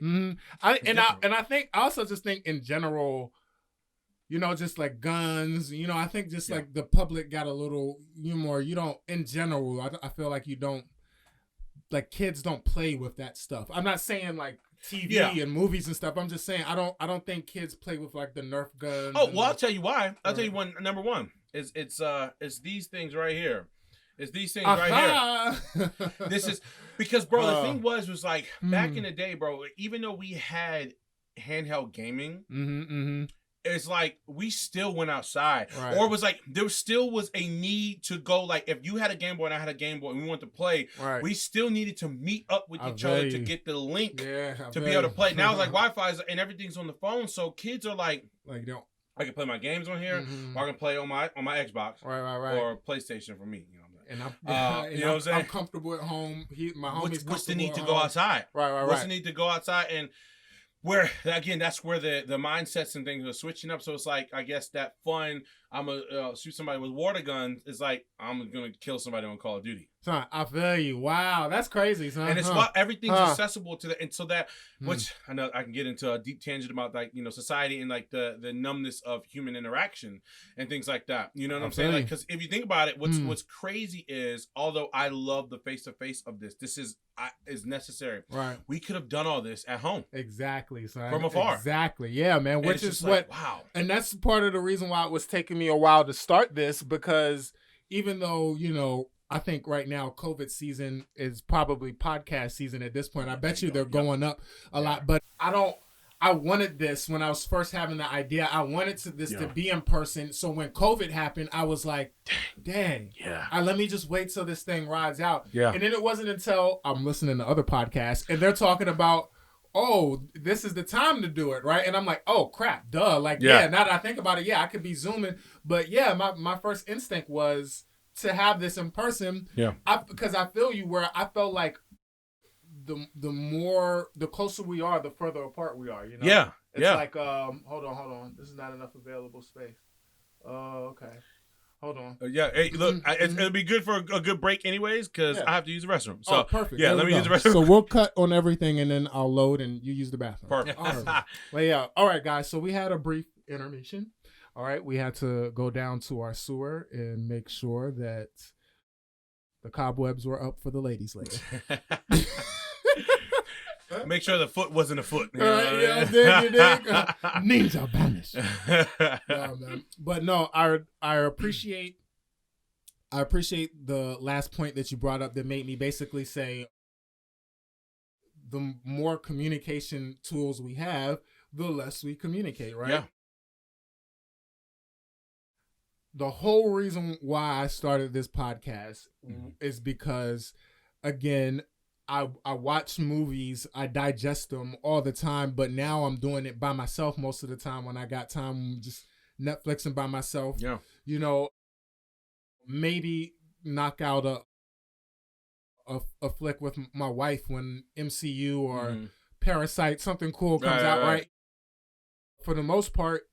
I think I also just think in general, You know, just like guns. You know, I think just like the public got a little more. You don't, in general, I feel like you don't, like kids don't play with that stuff. I'm not saying like TV and movies and stuff. I'm just saying I don't think kids play with like the Nerf guns. Oh well, I'll tell you why. I'll tell you one. Number one is it's these things right here. It's these things right here. This is because, bro, the thing was like back in the day, bro. Even though we had handheld gaming, it's like we still went outside, or it was like there still was a need to go. Like if you had a Game Boy and I had a Game Boy and we wanted to play, we still needed to meet up with each other to get the link to be able to play. Now it's like Wi-Fi and everything's on the phone, so kids are like don't. I can play my games on here, or I can play on my Xbox, or PlayStation for me. You know. And you know what I'm saying? I'm comfortable at home. My homie's What's the need to go outside? Right. What's the need to go outside? And where, again, that's where the mindsets and things are switching up. So it's like, I guess that fun, I'm going to shoot somebody with water guns is like, I'm going to kill somebody on Call of Duty. Son, I feel you. Wow, that's crazy, son. And it's what everything's accessible to the, and so that, which I know I can get into a deep tangent about like, you know, society and like the numbness of human interaction and things like that. You know what I'm saying? Like, because if you think about it, what's crazy is, although I love the face-to-face of this is necessary. Right. We could have done all this at home. Exactly, son. From afar. Exactly. Yeah, man. Which is what, wow. And that's part of the reason why it was taking me a while to start this, because even though, you know, I think right now COVID season is probably podcast season at this point. I bet you they're going up a lot, but I wanted this when I was first having the idea. I wanted this to be in person. So when COVID happened, I was like, dang. Yeah. Let me just wait till this thing rides out. Yeah. And then it wasn't until I'm listening to other podcasts and they're talking about, oh, this is the time to do it, right? And I'm like, oh, crap, duh. Like, now that I think about it, I could be Zooming. But my first instinct was to have this in person. Yeah. Because I feel you where I felt like the closer we are, the further apart we are, you know? Yeah. It's like, hold on. This is not enough available space. Okay. Hold on. Hey, look, it'll be good for a good break anyways, because I have to use the restroom. So, perfect. Yeah, let me use the restroom. So we'll cut on everything, and then I'll load, and you use the bathroom. Perfect. Well, yeah. All right, guys. So we had a brief intermission. All right. We had to go down to our sewer and make sure that the cobwebs were up for the ladies later. Make sure the foot wasn't a foot. You dig. Names are banished. Man. But no, I appreciate the last point that you brought up that made me basically say the more communication tools we have, the less we communicate, right? Yeah. The whole reason why I started this podcast is because, again, I watch movies, I digest them all the time, but now I'm doing it by myself most of the time when I got time, just Netflixing by myself. Yeah. You know, maybe knock out a flick with my wife when MCU or Parasite, something cool comes out, right? For the most part,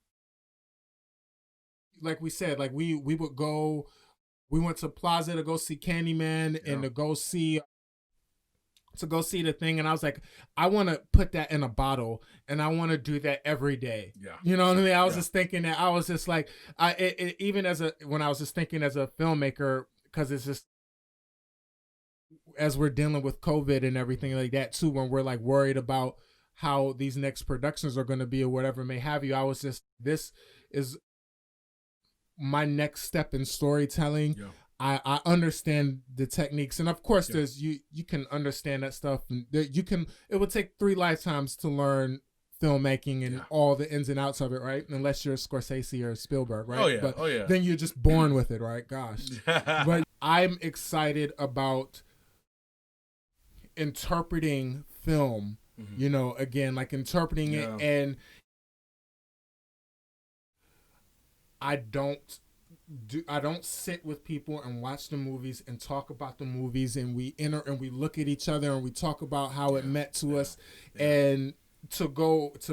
like we said, like we went to Plaza to go see Candyman and to go see the thing, and I was like, I want to put that in a bottle, and I want to do that every day. Yeah, you know what I mean. I was just thinking that I was just like, even when I was just thinking as a filmmaker, because it's just as we're dealing with COVID and everything like that too, when we're like worried about how these next productions are going to be or whatever may have you. I was just, this is my next step in storytelling. Yeah. I understand the techniques, and of course there's you can understand that stuff, and it would take 3 lifetimes to learn filmmaking and all the ins and outs of it, right? Unless you're Scorsese or Spielberg, right? But then you're just born with it, right? Gosh. But I'm excited about interpreting film, you know, again, like interpreting it, and I don't sit with people and watch the movies and talk about the movies, and we look at each other and we talk about how it meant to us, and to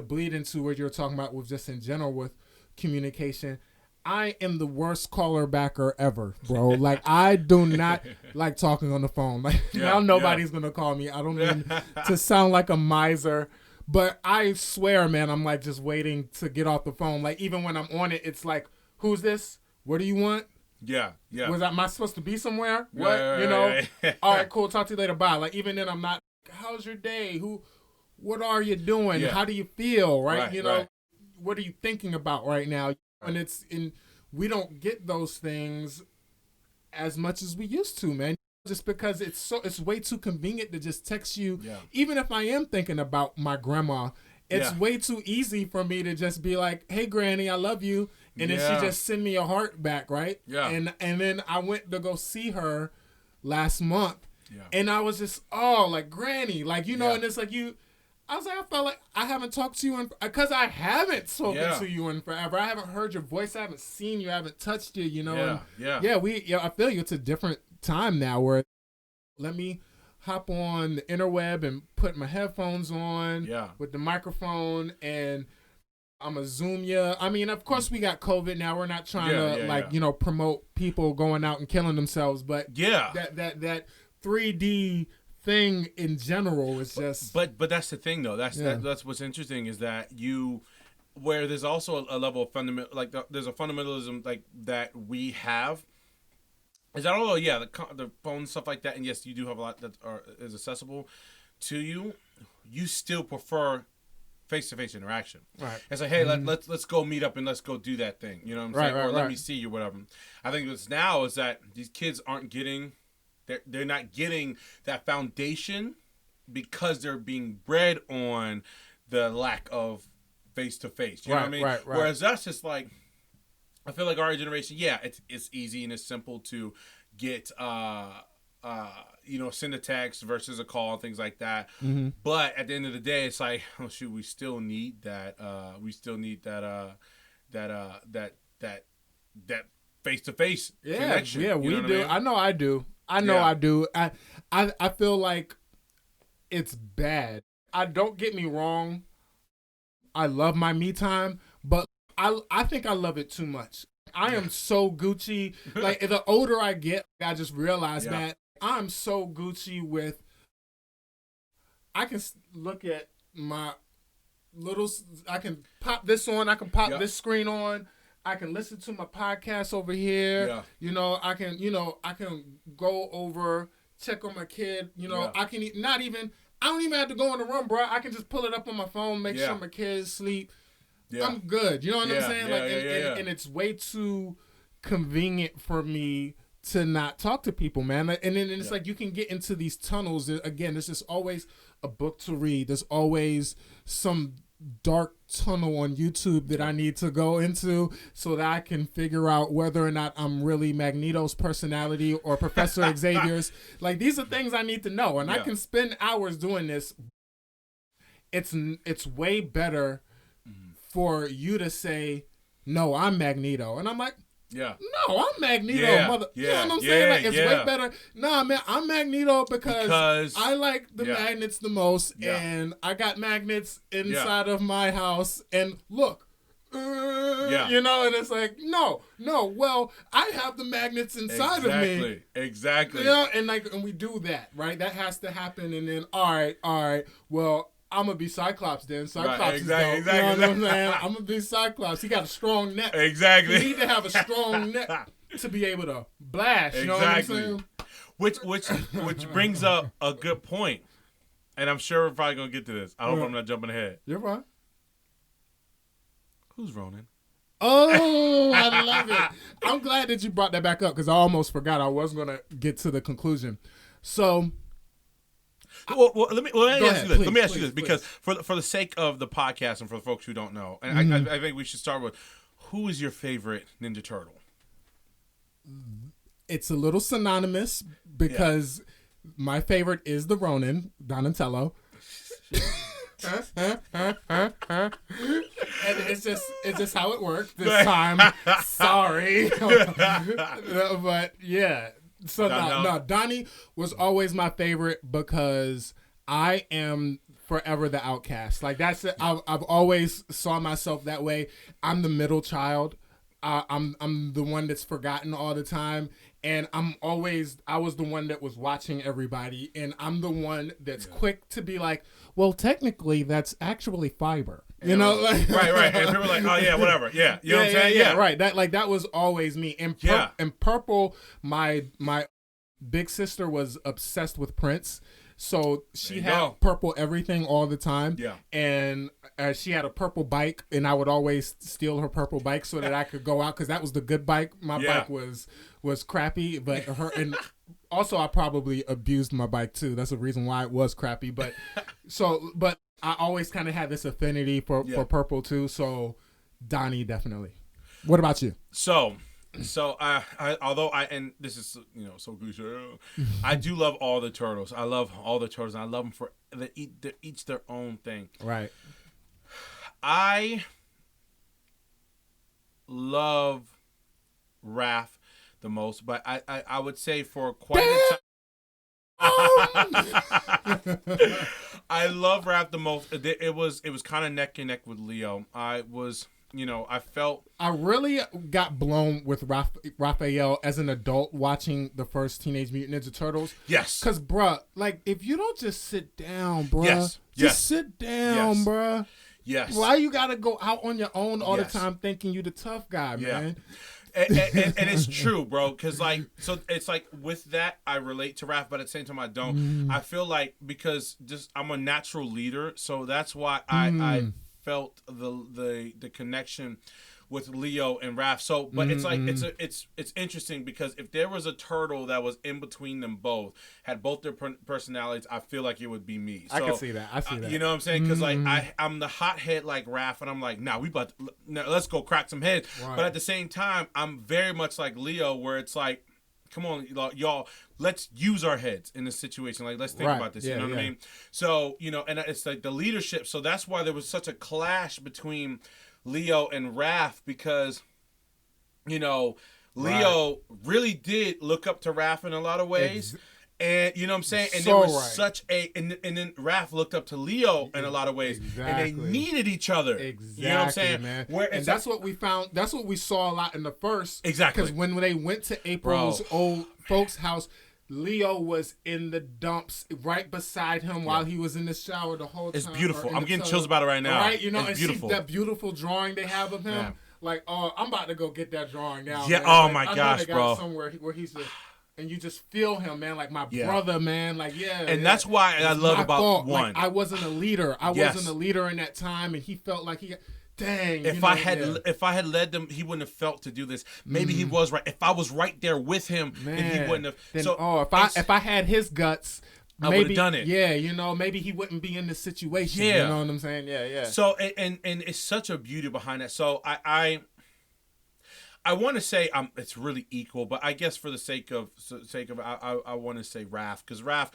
bleed into what you're talking about with just in general with communication. I am the worst caller backer ever, bro. Like, I do not like talking on the phone. Like, now nobody's gonna call me. I don't mean to sound like a miser, But I swear, man, I'm like just waiting to get off the phone. Like even when I'm on it, it's like, who's this? What do you want? Yeah. Am I supposed to be somewhere? What? All right, cool. Talk to you later. Bye. Like even then, I'm not. How's your day? What are you doing? How do you feel? Right? What are you thinking about right now? And we don't get those things as much as we used to, man. Just because it's way too convenient to just text you. Yeah. Even if I am thinking about my grandma, it's way too easy for me to just be like, "Hey, Granny, I love you," and then she just send me a heart back, right? Yeah. And then I went to go see her last month, and I was just like Granny, like and it's like I was like, I felt like I haven't talked to you because I haven't spoken to you in forever. I haven't heard your voice. I haven't seen you. I haven't touched you. I feel you. It's a different time now where let me hop on the interweb and put my headphones on with the microphone and I'm a Zoom you. I mean, of course we got COVID now. We're not trying to promote people going out and killing themselves, but that 3D thing in general is just but that's the thing though. That's what's interesting is that where there's also a level of fundamental, like there's a fundamentalism like that we have. Is that although the phone stuff like that, and yes, you do have a lot that is accessible to you. You still prefer face-to-face interaction. Right. It's like, hey, let's go meet up and let's go do that thing. You know what I'm saying? Or let me see you, whatever. I think what's now is that these kids aren't getting, they're not getting that foundation because they're being bred on the lack of face-to-face. You know what I mean? Right. Whereas us, it's like, I feel like our generation, it's easy and it's simple to get, send a text versus a call and things like that. Mm-hmm. But at the end of the day, it's like, oh shoot, we still need that. We still need that face to face connection. Yeah, we do. I know I do. I do. I feel like it's bad. Don't get me wrong. I love my me time, but I think I love it too much. I am so Gucci. Like the older I get, I just realize that I'm so Gucci with. I can look at my I can pop this on. I can pop this screen on. I can listen to my podcast over here. Yeah. I can go over, check on my kid. I can I don't even have to go in the room, bro. I can just pull it up on my phone, make sure my kids sleep. Yeah. I'm good. You know what I'm saying? And it's way too convenient for me to not talk to people, man. And then it's like you can get into these tunnels. Again, there's just always a book to read. There's always some dark tunnel on YouTube that I need to go into so that I can figure out whether or not I'm really Magneto's personality or Professor Xavier's. Like these are things I need to know, and I can spend hours doing this. It's way better for you to say, no, I'm Magneto. And I'm like, no, I'm Magneto, mother. You know what I'm saying? Like, it's way better. Nah, man, I'm Magneto because I like the magnets the most, and I got magnets inside of my house, and look, and it's like, no, well, I have the magnets inside of me. Exactly. And we do that, right? That has to happen, and then, all right, well, I'm going to be Cyclops then. Cyclops is dope. Exactly. You know what I'm saying? I'm going to be Cyclops. He got a strong neck. Exactly. You need to have a strong neck to be able to blast. You know what I'm saying? Which brings up a good point. And I'm sure we're probably going to get to this. I hope I'm not jumping ahead. You're fine. Who's Ronan? Oh, I love it. I'm glad that you brought that back up because I almost forgot I was going to get to the conclusion. So... Let me ask you this because for the sake of the podcast and for the folks who don't know, and I think we should start with, who is your favorite Ninja Turtle? It's a little synonymous because my favorite is the Ronin, Donatello. And it's just how it worked this time. Sorry. But yeah. So no, Donnie was always my favorite because I am forever the outcast. Like that's it. I've always saw myself that way. I'm the middle child. I'm the one that's forgotten all the time, And I was the one that was watching everybody, and I'm the one that's quick to be like, well, technically, that's actually fiber. You know, like, right. And people are like, oh yeah, whatever. Yeah, you know what I'm saying? Yeah, right. That was always me. And Purple, my big sister was obsessed with Prince. So she had purple everything all the time. Yeah. And she had a purple bike, and I would always steal her purple bike so that I could go out, because that was the good bike. My bike was crappy, but and also I probably abused my bike too. That's the reason why it was crappy. But but I always kind of had this affinity for purple too. So Donnie, definitely. What about you? So and this is so cliche, I do love all the turtles. I love all the turtles. And I love them for each their own thing. Right. I love Raph the most, but I would say for quite a time. I love Raph the most. It was kind of neck and neck with Leo. I felt I really got blown with Raphael as an adult watching the first Teenage Mutant Ninja Turtles. Yes. Because, bruh, like, if you don't just sit down, bruh. Just sit down, bruh. Yes. Why you got to go out on your own all the time thinking you the tough guy, man? And it's true, bro, because so it's like with that I relate to Raph, but at the same time I don't. I feel like because I'm a natural leader, so that's why I felt the connection with Leo and Raph. So, but it's like it's interesting because if there was a turtle that was in between them both, had both their personalities, I feel like it would be me. So, I can see that. I see that. You know what I'm saying? Because I'm the hothead like Raph, and I'm like, let's go crack some heads. Right. But at the same time, I'm very much like Leo, where it's like, come on, y'all, let's use our heads in this situation. Like, let's think about this. You know what I mean? So, and it's like the leadership. So that's why there was such a clash between Leo and Raph, because, Leo really did look up to Raph in a lot of ways. And you know what I'm saying? And there was such and then Raph looked up to Leo in a lot of ways. And they needed each other. Exactly. You know what I'm saying? Man. And that's what we found. That's what we saw a lot in the first. Exactly. Because when they went to April's old folks' house, Leo was in the dumps right beside him while he was in the shower the whole time. It's beautiful. I'm getting chills about it right now. Right? It's beautiful. See that beautiful drawing they have of him. Yeah. Like, oh, I'm about to go get that drawing now. Yeah. Man. Oh like, my gosh, bro. Somewhere where he's just. And you just feel him, man, like my brother, man, like And that's why I love about fault. one. Like, I wasn't a leader. I wasn't a leader in that time, and he felt like he. Dang. If I had led them, he wouldn't have felt to do this. Maybe he was right. If I was right there with him, then he wouldn't have. Then, if I had his guts, maybe, I would have done it. Yeah, maybe he wouldn't be in this situation. Yeah. You know what I'm saying? Yeah. So and it's such a beauty behind that. So I want to say it's really equal, but I guess for the sake of I want to say Raph, because Raph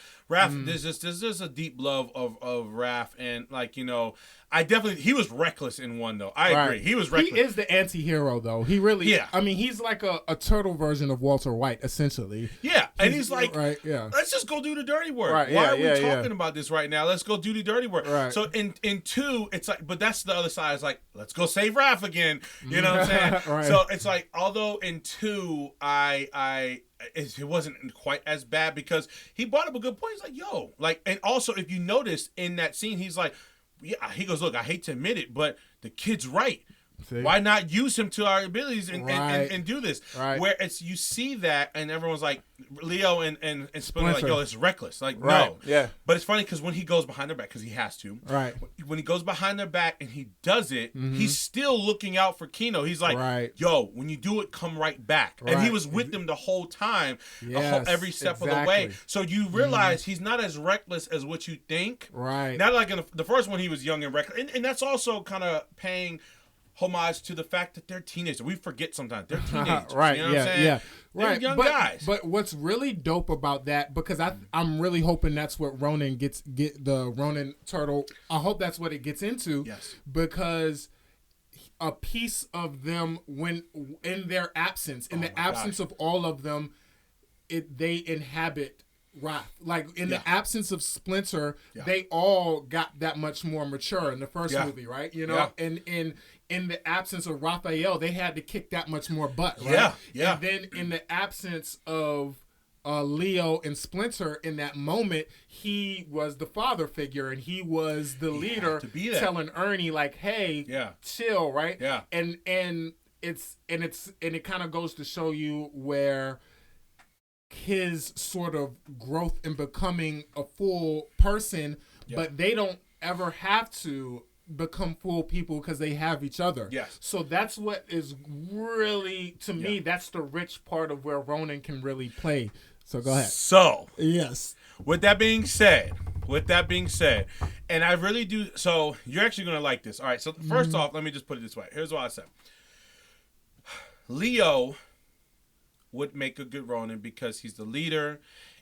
there's just a deep love of Raph, and he was reckless in one though. I agree, he was reckless. He is the anti-hero though. He really I mean, he's like a turtle version of Walter White essentially. Yeah, and he's like, let's just go do the dirty work. Right, Why are we talking about this right now? Let's go do the dirty work. Right. So in 2, it's like, but that's the other side. It's like, let's go save Raph again. You know what I'm saying? Right. So it's like, although in 2 it wasn't quite as bad, because he brought up a good point. He's like, yo, and also if you notice in that scene, he's like, he goes, look, I hate to admit it, but the kid's right. See? Why not use him to our abilities and do this? Right. Where you see that, and everyone's like, Leo and Splinter like, yo, it's reckless. Like, no. Yeah. But it's funny because when he goes behind their back, because he has to. Right. When he goes behind their back and he does it, he's still looking out for Kino. He's like, yo, when you do it, come right back. Right. And he was with them the whole time, every step of the way. So you realize he's not as reckless as what you think. Right. Not like in the first one, he was young and reckless. And that's also kind of paying homage to the fact that they're teenagers. We forget sometimes they're teenagers. Right. You know what I'm saying? Yeah. They're young guys. But what's really dope about that, because I'm really hoping that's what Ronin get the Ronin turtle. I hope that's what it gets into. Yes. Because a piece of them, when in their absence, in the absence of all of them, they inhabit Raph. Like in the absence of Splinter, they all got that much more mature in the first movie, right? You know, and in the absence of Raphael, they had to kick that much more butt, right? Yeah. And then in the absence of Leo and Splinter, in that moment, he was the father figure and he was the leader, telling Ernie like, "Hey, chill," right? Yeah. And it kind of goes to show you where his sort of growth in becoming a full person, but they don't ever have to become full people because they have each other. Yes. So that's what is really, to me, that's the rich part of where Ronan can really play. So go ahead. So yes. With that being said, and I really do, so you're actually going to like this. All right, so first off, let me just put it this way. Here's what I said. Leo would make a good Ronin because he's the leader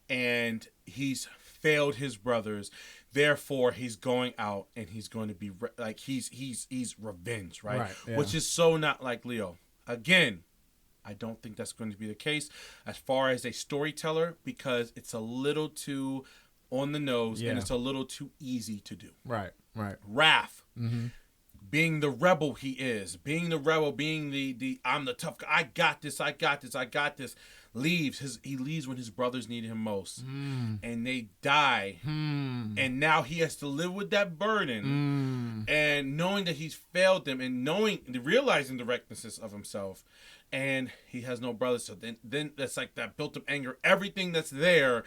and he's failed his brothers. Therefore, he's going out and he's going to be he's revenge, right? Which is so not like Leo. Again, I don't think that's going to be the case as far as a storyteller because it's a little too on the nose and it's a little too easy to do. Right. Raph, being the rebel he is, being the I'm the tough guy, I got this, he leaves when his brothers need him most. And they die. And now he has to live with that burden. And knowing that he's failed them and realizing the recklessness of himself. And he has no brothers, so then that's like that built-up anger. Everything that's there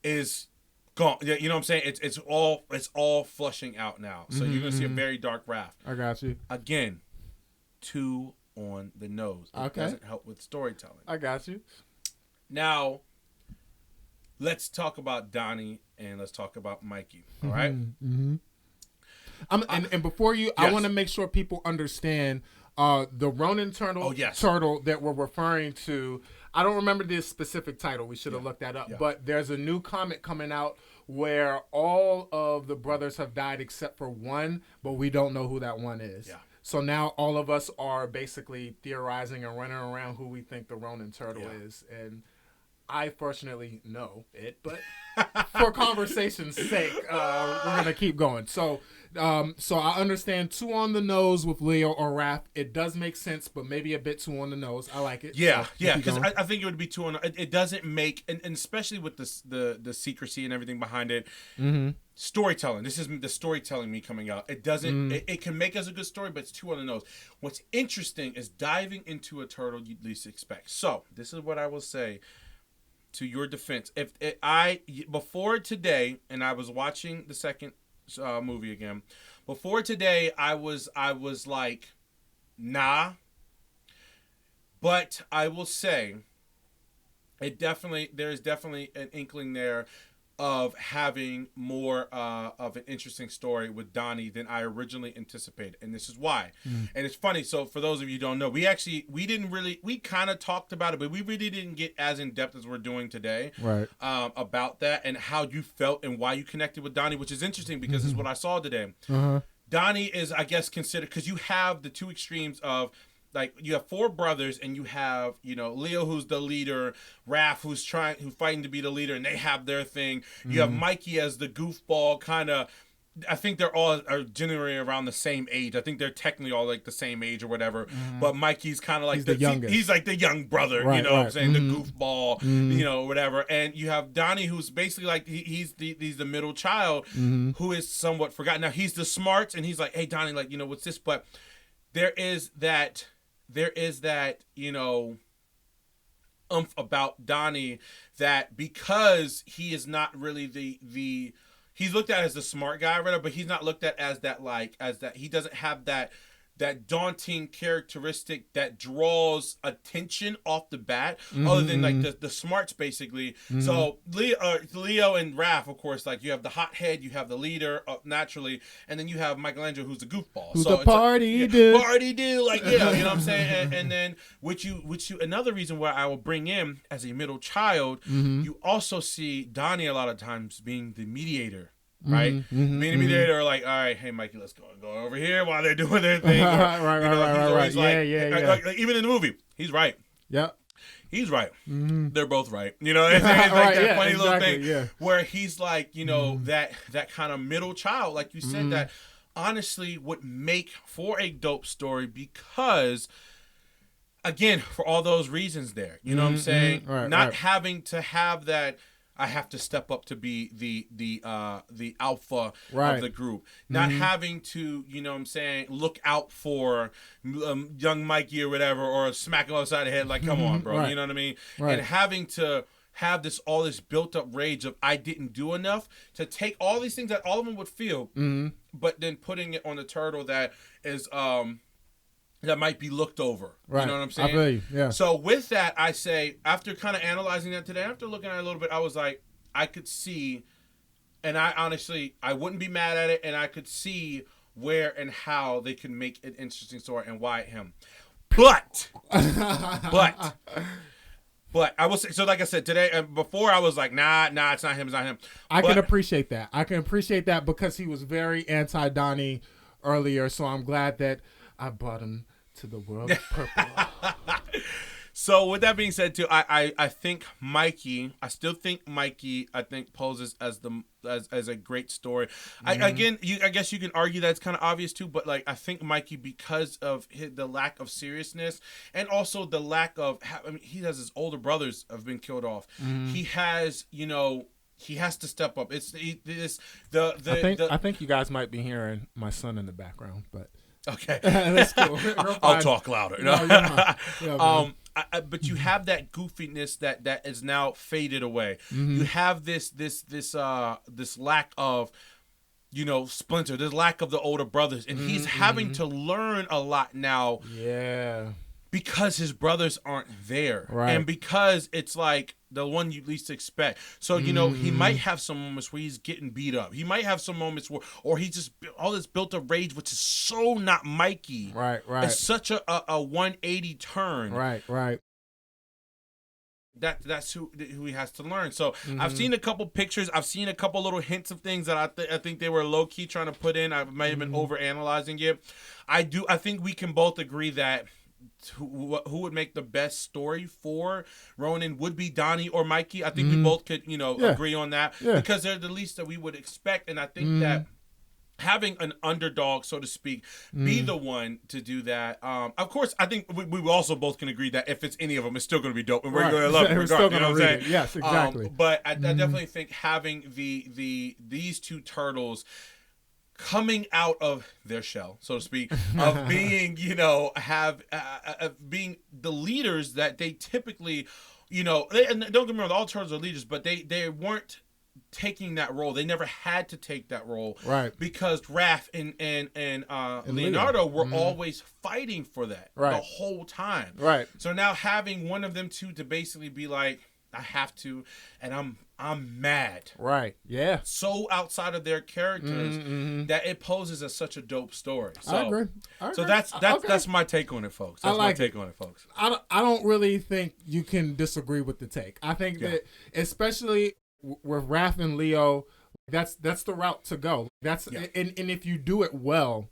is gone. You know what I'm saying? It's all flushing out now. So you're gonna see a very dark Raph. I got you. Again, too on the nose. It doesn't help with storytelling. I got you. Now, let's talk about Donnie and let's talk about Mikey. All right. And before you, I want to make sure people understand. The Ronin turtle that we're referring to, I don't remember the specific title. We should have looked that up. But there's a new comic coming out where all of the brothers have died except for one, but we don't know who that one is. Yeah. So now all of us are basically theorizing and running around who we think the Ronin turtle is. And I fortunately know it, but for conversation's sake, we're going to keep going. So I understand too on the nose with Leo or Raph. It does make sense, but maybe a bit too on the nose. I like it. Yeah, because I think it would be too on. It doesn't make, and especially with the secrecy and everything behind it. Storytelling. This is the storytelling me coming out. It doesn't. It can make us a good story, but it's too on the nose. What's interesting is diving into a turtle you'd least expect. So this is what I will say. To your defense, before today, and I was watching the second movie again. Before today, I was like, nah. But I will say, there is definitely an inkling there of having more of an interesting story with Donnie than I originally anticipated, and this is why. And it's funny. So for those of you who don't know, we kind of talked about it, but we really didn't get as in depth as we're doing today, right? About that and how you felt and why you connected with Donnie, which is interesting because this is what I saw today. Donnie is, I guess, considered because you have the two extremes of. Like you have four brothers, and you have Leo, who's the leader, Raph, who's fighting to be the leader, and they have their thing. You have Mikey as the goofball kind of. I think they're all are generally around the same age. I think they're technically all like the same age or whatever. But Mikey's kind of like he's the youngest. He's like the young brother, right, what I'm saying, the goofball, whatever. And you have Donnie, who's basically like he's the middle child who is somewhat forgotten. Now he's the smarts, and he's like, hey Donnie, like what's this? But there is that oomph about Donnie that because he is not really the he's looked at as the smart guy, right? But he's not looked at as that he doesn't have that daunting characteristic that draws attention off the bat, other than like the smarts basically. So Leo and Raph, of course, like you have the hothead, you have the leader naturally, and then you have Michelangelo, who's the goofball, who's the party dude, like you know what I'm saying. And then which you another reason why I will bring in as a middle child, you also see Donnie a lot of times being the mediator. Right? Me and me are like, all right, hey Mikey, let's go over here while they're doing their thing. Right. Like, even in the movie, he's right. Yeah. he's right. They're both right. You know, it's like right, that funny little exactly, thing where he's like, you know, that kind of middle child, like you said, that honestly would make for a dope story because, again, for all those reasons there, you know what I'm saying? Right, Not having to have that, I have to step up to be the alpha of the group. Not having to, you know what I'm saying, look out for young Mikey or whatever, or smack him upside the head like, come on, bro. You know what I mean? And having to have all this built up rage of I didn't do enough, to take all these things that all of them would feel, but then putting it on the turtle that is that might be looked over. Right. You know what I'm saying? I feel you. Yeah. So with that, I say, after kind of analyzing that today, after looking at it a little bit, I was like, I could see, and I honestly, I wouldn't be mad at it, and I could see where and how they can make an interesting story and why him. But I will say, so like I said today, before I was like, nah, it's not him. I can appreciate that. I can appreciate that because he was very anti-Donnie earlier, so I'm glad that I brought him to the world of purple. So with that being said, too, I think Mikey. I still think Mikey. I think poses as a great story. I guess you can argue that it's kind of obvious too, but like I think Mikey, because of the lack of seriousness and also the lack of, I mean, he has his older brothers have been killed off. He has, you know. He has to step up. I think you guys might be hearing my son in the background, but okay, that's cool. I'll talk louder. But you have that goofiness that is now faded away. You have this lack of, you know, Splinter. This lack of the older brothers, and he's having to learn a lot now. Yeah. Because his brothers aren't there. Right. And because it's like the one you least expect. So, you know, he might have some moments where he's getting beat up. He might have some moments where, or he just, all this built up rage, which is so not Mikey. Right. It's such a 180 turn. Right. That's who he has to learn. So I've seen a couple pictures. I've seen a couple little hints of things that I think they were low key trying to put in. I might have been over analyzing it. I think we can both agree that who would make the best story for Ronin would be Donnie or Mikey. I think we both could, you know, agree on that because they're the least that we would expect. And I think that having an underdog, so to speak, be the one to do that. Of course, I think we also both can agree that if it's any of them, it's still going to be dope, and we're going to love it. We're still going to read it. Yes, exactly. But I definitely think having these two turtles coming out of their shell, so to speak, of being, you know, being the leaders that they typically, you know, and don't get me wrong, all turtles are leaders, but they weren't taking that role. They never had to take that role, right? Because Raph and Leonardo were always fighting for that the whole time, right? So now having one of them two to basically be like, I have to, and I'm mad. Right. Yeah. So outside of their characters that it poses as such a dope story. So, I agree. So that's my take on it, folks. That's my take on it, folks. I don't really think you can disagree with the take. I think that especially with Raph and Leo, that's the route to go. And if you do it well,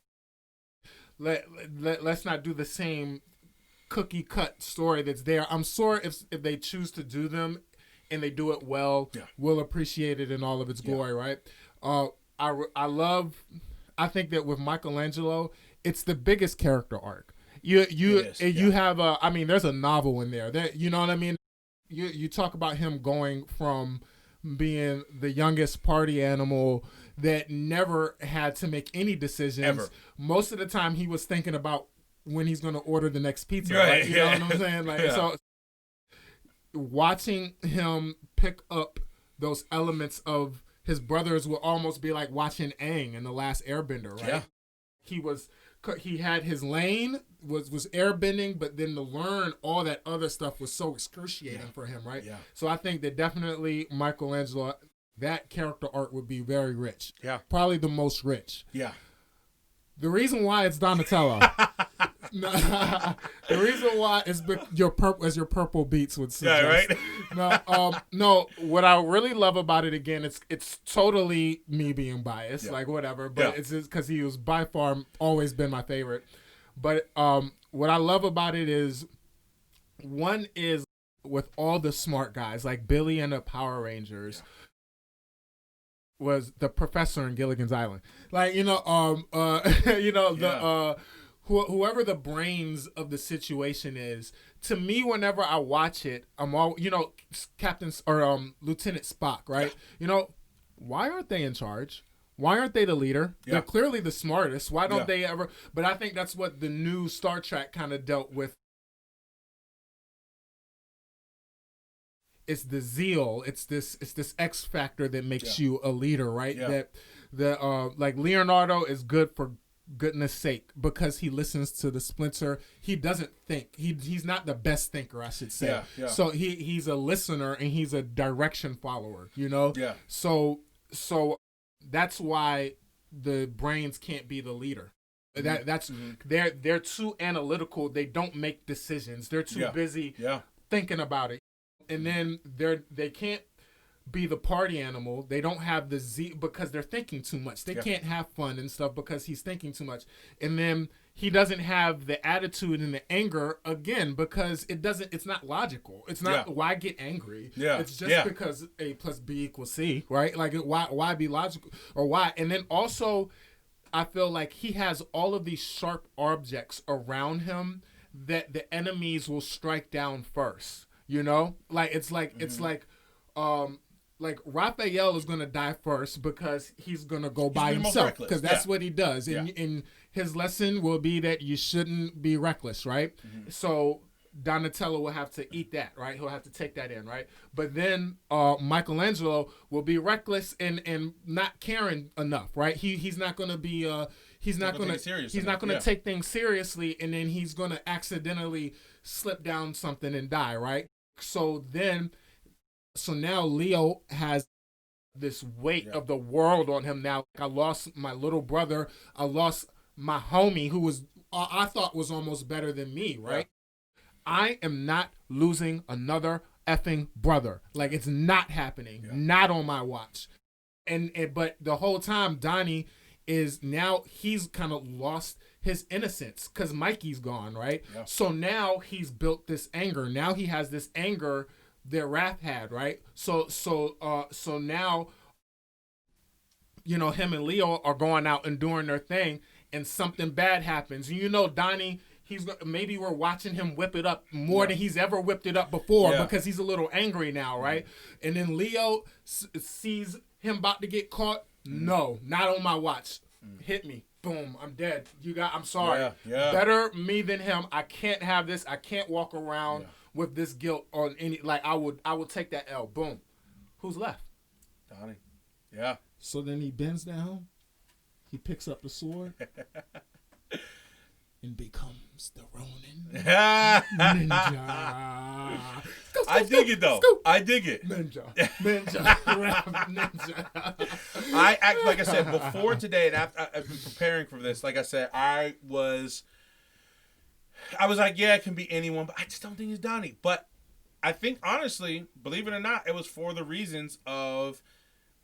let's not do the same cookie cut story that's there. I'm sure if they choose to do them and they do it well, we'll appreciate it in all of its glory, right? I think that with Michelangelo, it's the biggest character arc. You have I mean, there's a novel in there. That, you know what I mean? You talk about him going from being the youngest party animal that never had to make any decisions. Ever. Most of the time he was thinking about when he's going to order the next pizza. Right? You know what I'm saying? Like, so watching him pick up those elements of his brothers will almost be like watching Aang in The Last Airbender, right? Yeah. He had his lane, was airbending, but then to learn all that other stuff was so excruciating for him, right? Yeah. So I think that definitely Michelangelo, that character arc would be very rich. Yeah. Probably the most rich. Yeah. The reason why it's Donatello. The reason why is your purple beats would suggest. Yeah, right. No. What I really love about it, again, it's totally me being biased, like whatever. But it's just because he was by far always been my favorite. But what I love about it is, one is with all the smart guys, like Billy and the Power Rangers, was the professor in Gilligan's Island. Like, whoever the brains of the situation is, to me, whenever I watch it, I'm all, Captain or Lieutenant Spock, right? Why aren't they in charge? Why aren't they the leader? Yeah. They're clearly the smartest. Why don't they ever? But I think that's what the new Star Trek kind of dealt with. It's the zeal. It's this X factor that makes you a leader, right? Yeah. That like Leonardo is good for goodness sake because he listens to the Splinter. He doesn't think. He's not the best thinker, I should say. Yeah. So he's a listener and he's a direction follower. Yeah. So that's why the brains can't be the leader. That's they're too analytical. They don't make decisions. They're too busy thinking about it. And then they can't be the party animal. They don't have the Z because they're thinking too much. They can't have fun and stuff because he's thinking too much. And then he doesn't have the attitude and the anger again because it's not logical. It's not why get angry. Yeah. It's just because A plus B equals C, right? Like why be logical or why? And then also I feel like he has all of these sharp objects around him that the enemies will strike down first. It's like Raphael is gonna die first because he's gonna go by himself because that's what he does. And his lesson will be that you shouldn't be reckless, right? Mm-hmm. So Donatello will have to eat that, right? He'll have to take that in, right? But then Michelangelo will be reckless and not caring enough, right? He's not gonna be he's not gonna take things seriously, and then he's gonna accidentally slip down something and die, right? So now Leo has this weight of the world on him now. I lost my little brother. I lost my homie who was I thought was almost better than me, right? Yeah. I am not losing another effing brother. Like, it's not happening. Yeah. Not on my watch. But the whole time Donnie is now he's kind of lost his innocence because Mikey's gone, right? Yeah. So now he's built this anger. Now he has this anger that Raph had, right? So now, him and Leo are going out and doing their thing, and something bad happens. Donnie, maybe we're watching him whip it up more than he's ever whipped it up before because he's a little angry now, right? Mm-hmm. And then Leo sees him about to get caught. Mm-hmm. No, not on my watch. Mm-hmm. Hit me. Boom, I'm dead. I'm sorry. Yeah. Better me than him. I can't have this. I can't walk around with this guilt on any. Like, I would take that L. Boom. Who's left? Donnie. Yeah. So then he bends down. He picks up the sword and becomes the Ronin Ninja. I dig it though. I dig it. Ninja. Like I said before today, and I've been preparing for this. Like I said, I was like, yeah, it can be anyone, but I just don't think it's Donnie. But I think honestly, believe it or not, it was for the reasons of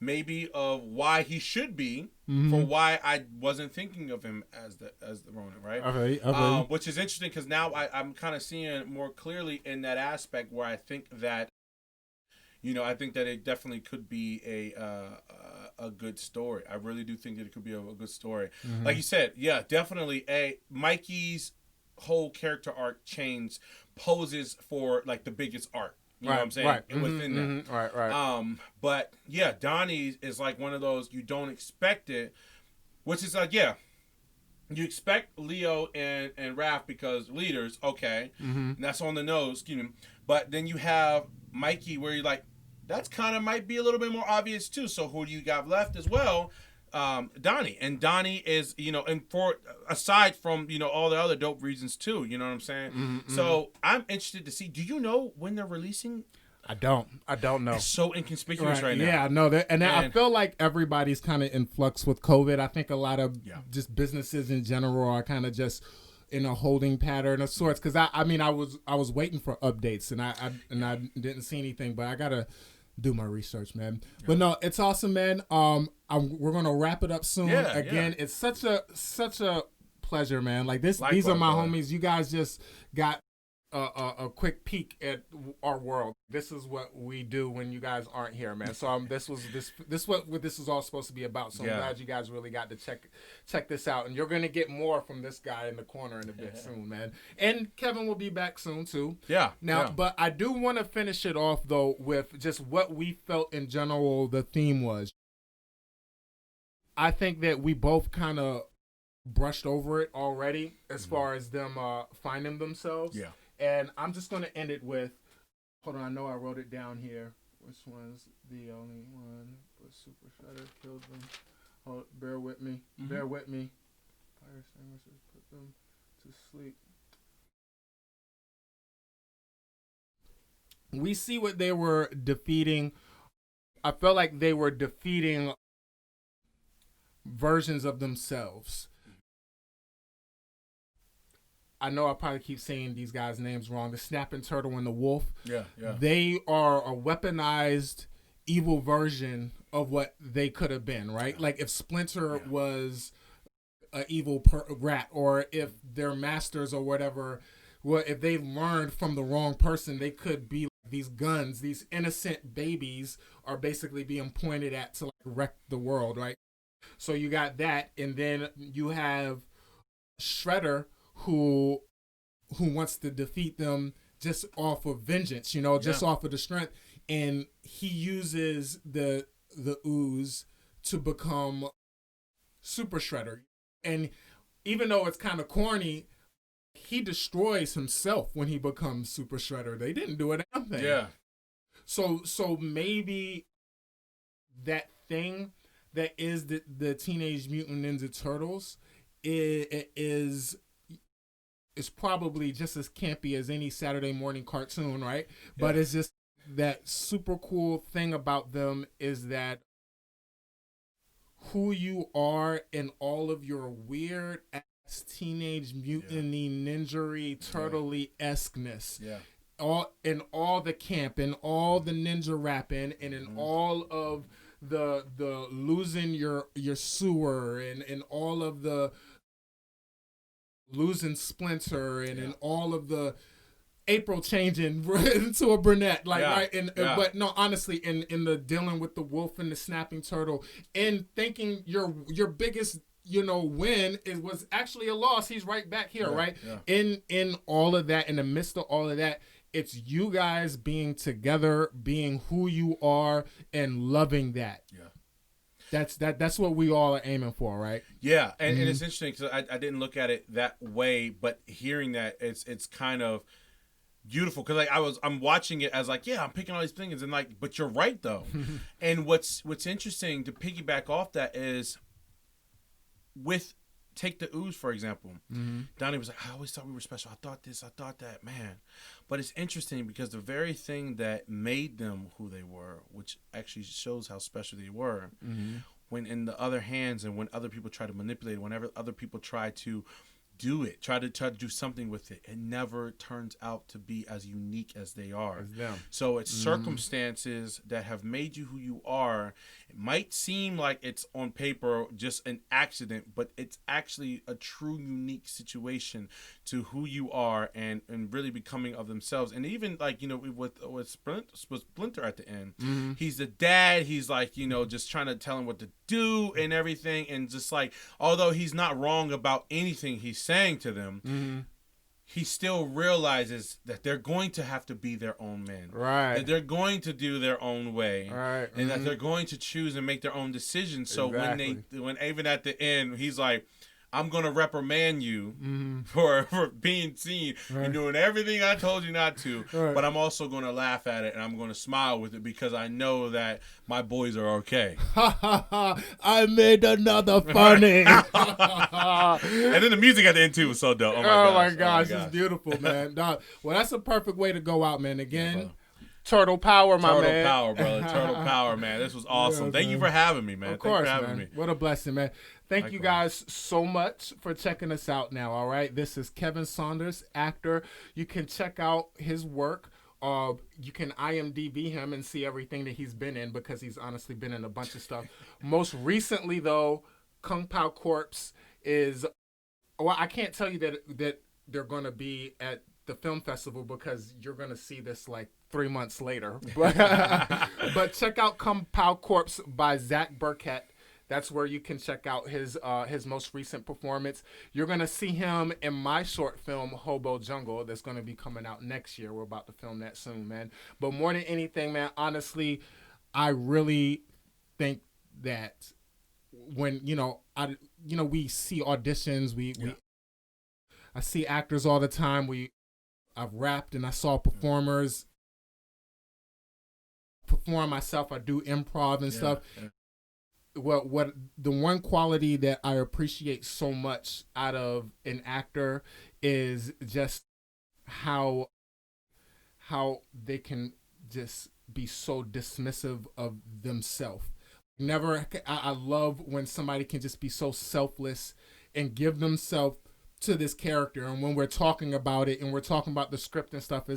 why he should be, for why I wasn't thinking of him as the Ronin, right? Okay. Which is interesting because now I'm kind of seeing it more clearly in that aspect where I think that, I think that it definitely could be a good story. I really do think that it could be a good story. Mm-hmm. Like you said, yeah, definitely Mikey's whole character arc change poses for like the biggest arc. You know what I'm saying? Right. Within that. Right. But yeah, Donnie is like one of those you don't expect it, which is like, yeah, you expect Leo and Raph because leaders, okay, and that's on the nose, but then you have Mikey where you're like, that's kind of might be a little bit more obvious too. So who do you got left as well? Donnie. And Donnie is, and for aside from, all the other dope reasons too, you know what I'm saying? Mm-hmm. So I'm interested to see, do you know when they're releasing? I don't know. It's so inconspicuous right now. Yeah, I know that. And I feel like everybody's kind of in flux with COVID. I think a lot of just businesses in general are kind of just in a holding pattern of sorts. Cause I was waiting for updates and I didn't see anything, but I gotta do my research, man. Yeah. But no, it's awesome, man. We're gonna wrap it up soon. It's such a pleasure, man. Like this, these are my homies. You guys just got a quick peek at our world. This is what we do when you guys aren't here, man. So this what this is all supposed to be about. So I'm glad you guys really got to check this out, and you're gonna get more from this guy in the corner in a bit soon, man. And Kevin will be back soon too. Yeah. Now, but I do want to finish it off though with just what we felt in general the theme was. I think that we both kind of brushed over it already as far as them finding themselves. Yeah. And I'm just going to end it with, hold on, I know I wrote it down here. Which one's the only one? But Super Shredder killed them. Hold, bear with me. Bear with me. Fire extinguishers put them to sleep. We see what they were defeating. I felt like they were defeating versions of themselves. I know I probably keep saying these guys' names wrong. The Snapping Turtle and the Wolf. Yeah. They are a weaponized evil version of what they could have been, right? Like if Splinter was an evil rat, or if their masters or whatever, well, if they learned from the wrong person, they could be like these guns. These innocent babies are basically being pointed at to like wreck the world, right? So you got that, and then you have Shredder, who wants to defeat them just off of vengeance, just off of the strength. And he uses the Ooze to become Super Shredder. And even though it's kind of corny, he destroys himself when he becomes Super Shredder. They didn't do a damn thing. Yeah. So maybe that thing that is the Teenage Mutant Ninja Turtles is probably just as campy as any Saturday morning cartoon, right? Yeah. But it's just that super cool thing about them is that who you are and all of your weird ass Teenage Mutant Ninja Turtle-esqueness. Yeah. All the camp and all the ninja rapping and in all of the losing your sewer and all of the losing Splinter and in all of the April changing into a brunette, right? And but no, honestly, in the dealing with the wolf and the snapping turtle, and thinking your biggest win was actually a loss. He's right back here, right? Yeah. In all of that, in the midst of all of that, it's you guys being together, being who you are, and loving that. Yeah. That's what we all are aiming for, right? Yeah, and it's interesting because I didn't look at it that way, but hearing that it's kind of beautiful because I'm watching it as I'm picking all these things and but you're right though. And what's interesting to piggyback off that is take the Ooze for example. Donnie was like, I always thought we were special. I thought this, I thought that, man. But it's interesting because the very thing that made them who they were, which actually shows how special they were, when in the other hands and when other people try to manipulate it, whenever other people try to do it, try to do something with it, it never turns out to be as unique as they are. So it's circumstances that have made you who you are. It might seem like it's on paper just an accident, but it's actually a true unique situation to who you are and really becoming of themselves. And even with Splinter at the end, he's the dad. He's just trying to tell him what to do and everything. And just although he's not wrong about anything he's saying to them, he still realizes that they're going to have to be their own men. Right. That they're going to do their own way. Right. And that they're going to choose and make their own decisions. So when even at the end, he's like, I'm going to reprimand you for being seen and doing everything I told you not to. Right. But I'm also going to laugh at it and I'm going to smile with it because I know that my boys are okay. I made another funny. And then the music at the end too was so dope. Oh my gosh. It's beautiful, man. Well, that's a perfect way to go out, man. Again, Turtle power, my man. Turtle power, brother. Turtle power, man. This was awesome. Yeah, Thank you for having me, man. Of course, Thank you for having me. What a blessing, man. Thank you guys so much for checking us out now, all right? This is Kevin Saunders, actor. You can check out his work. You can IMDb him and see everything that he's been in because he's honestly been in a bunch of stuff. Most recently, though, Kung Pao Corpse is... Well, I can't tell you that they're going to be at the film festival because you're going to see this like 3 months later. But check out Come Pow Corpse by Zach Burkett. That's where you can check out his most recent performance. You're going to see him in my short film, Hobo Jungle, that's going to be coming out next year. We're about to film that soon, man. But more than anything, man, honestly, I really think that when, we see auditions, I see actors all the time. I've rapped and I saw performers perform myself. I do improv and stuff. Yeah. What the one quality that I appreciate so much out of an actor is just how they can just be so dismissive of themselves. I love when somebody can just be so selfless and give themselves to this character. And when we're talking about it and we're talking about the script and stuff,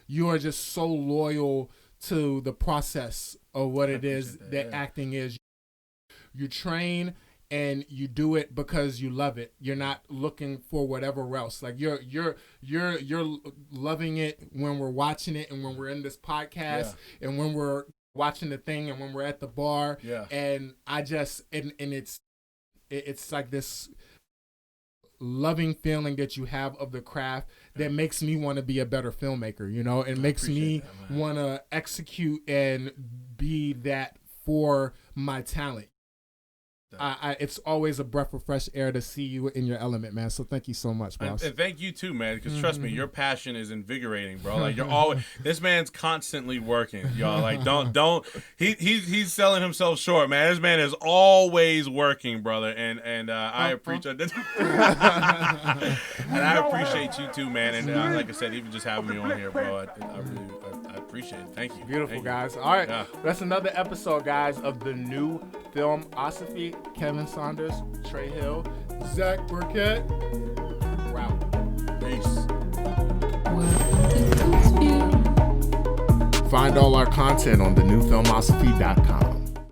you are just so loyal to the process of what it is that acting is. You train and you do it because you love it. You're not looking for whatever else. Like you're loving it when we're watching it and when we're in this podcast and when we're watching the thing and when we're at the bar. Yeah. And I just and it's like this loving feeling that you have of the craft that makes me want to be a better filmmaker, it makes me want to execute and be that for my talent. It's always a breath of fresh air to see you in your element, man. So thank you so much, boss. And thank you too, man. Because trust me, your passion is invigorating, bro. Like you're always. This man's constantly working, y'all. Like don't. He's selling himself short, man. This man is always working, brother. And I appreciate it. And I appreciate you too, man. And like I said, even just having me on here, bro. I appreciate it. Thank you. Beautiful, guys. All right, that's another episode, guys, of the new Filmosophy. Kevin Saunders, Trey Hill, Zach Burkett. Wow. Peace. Find all our content on thenewfilmosophy.com.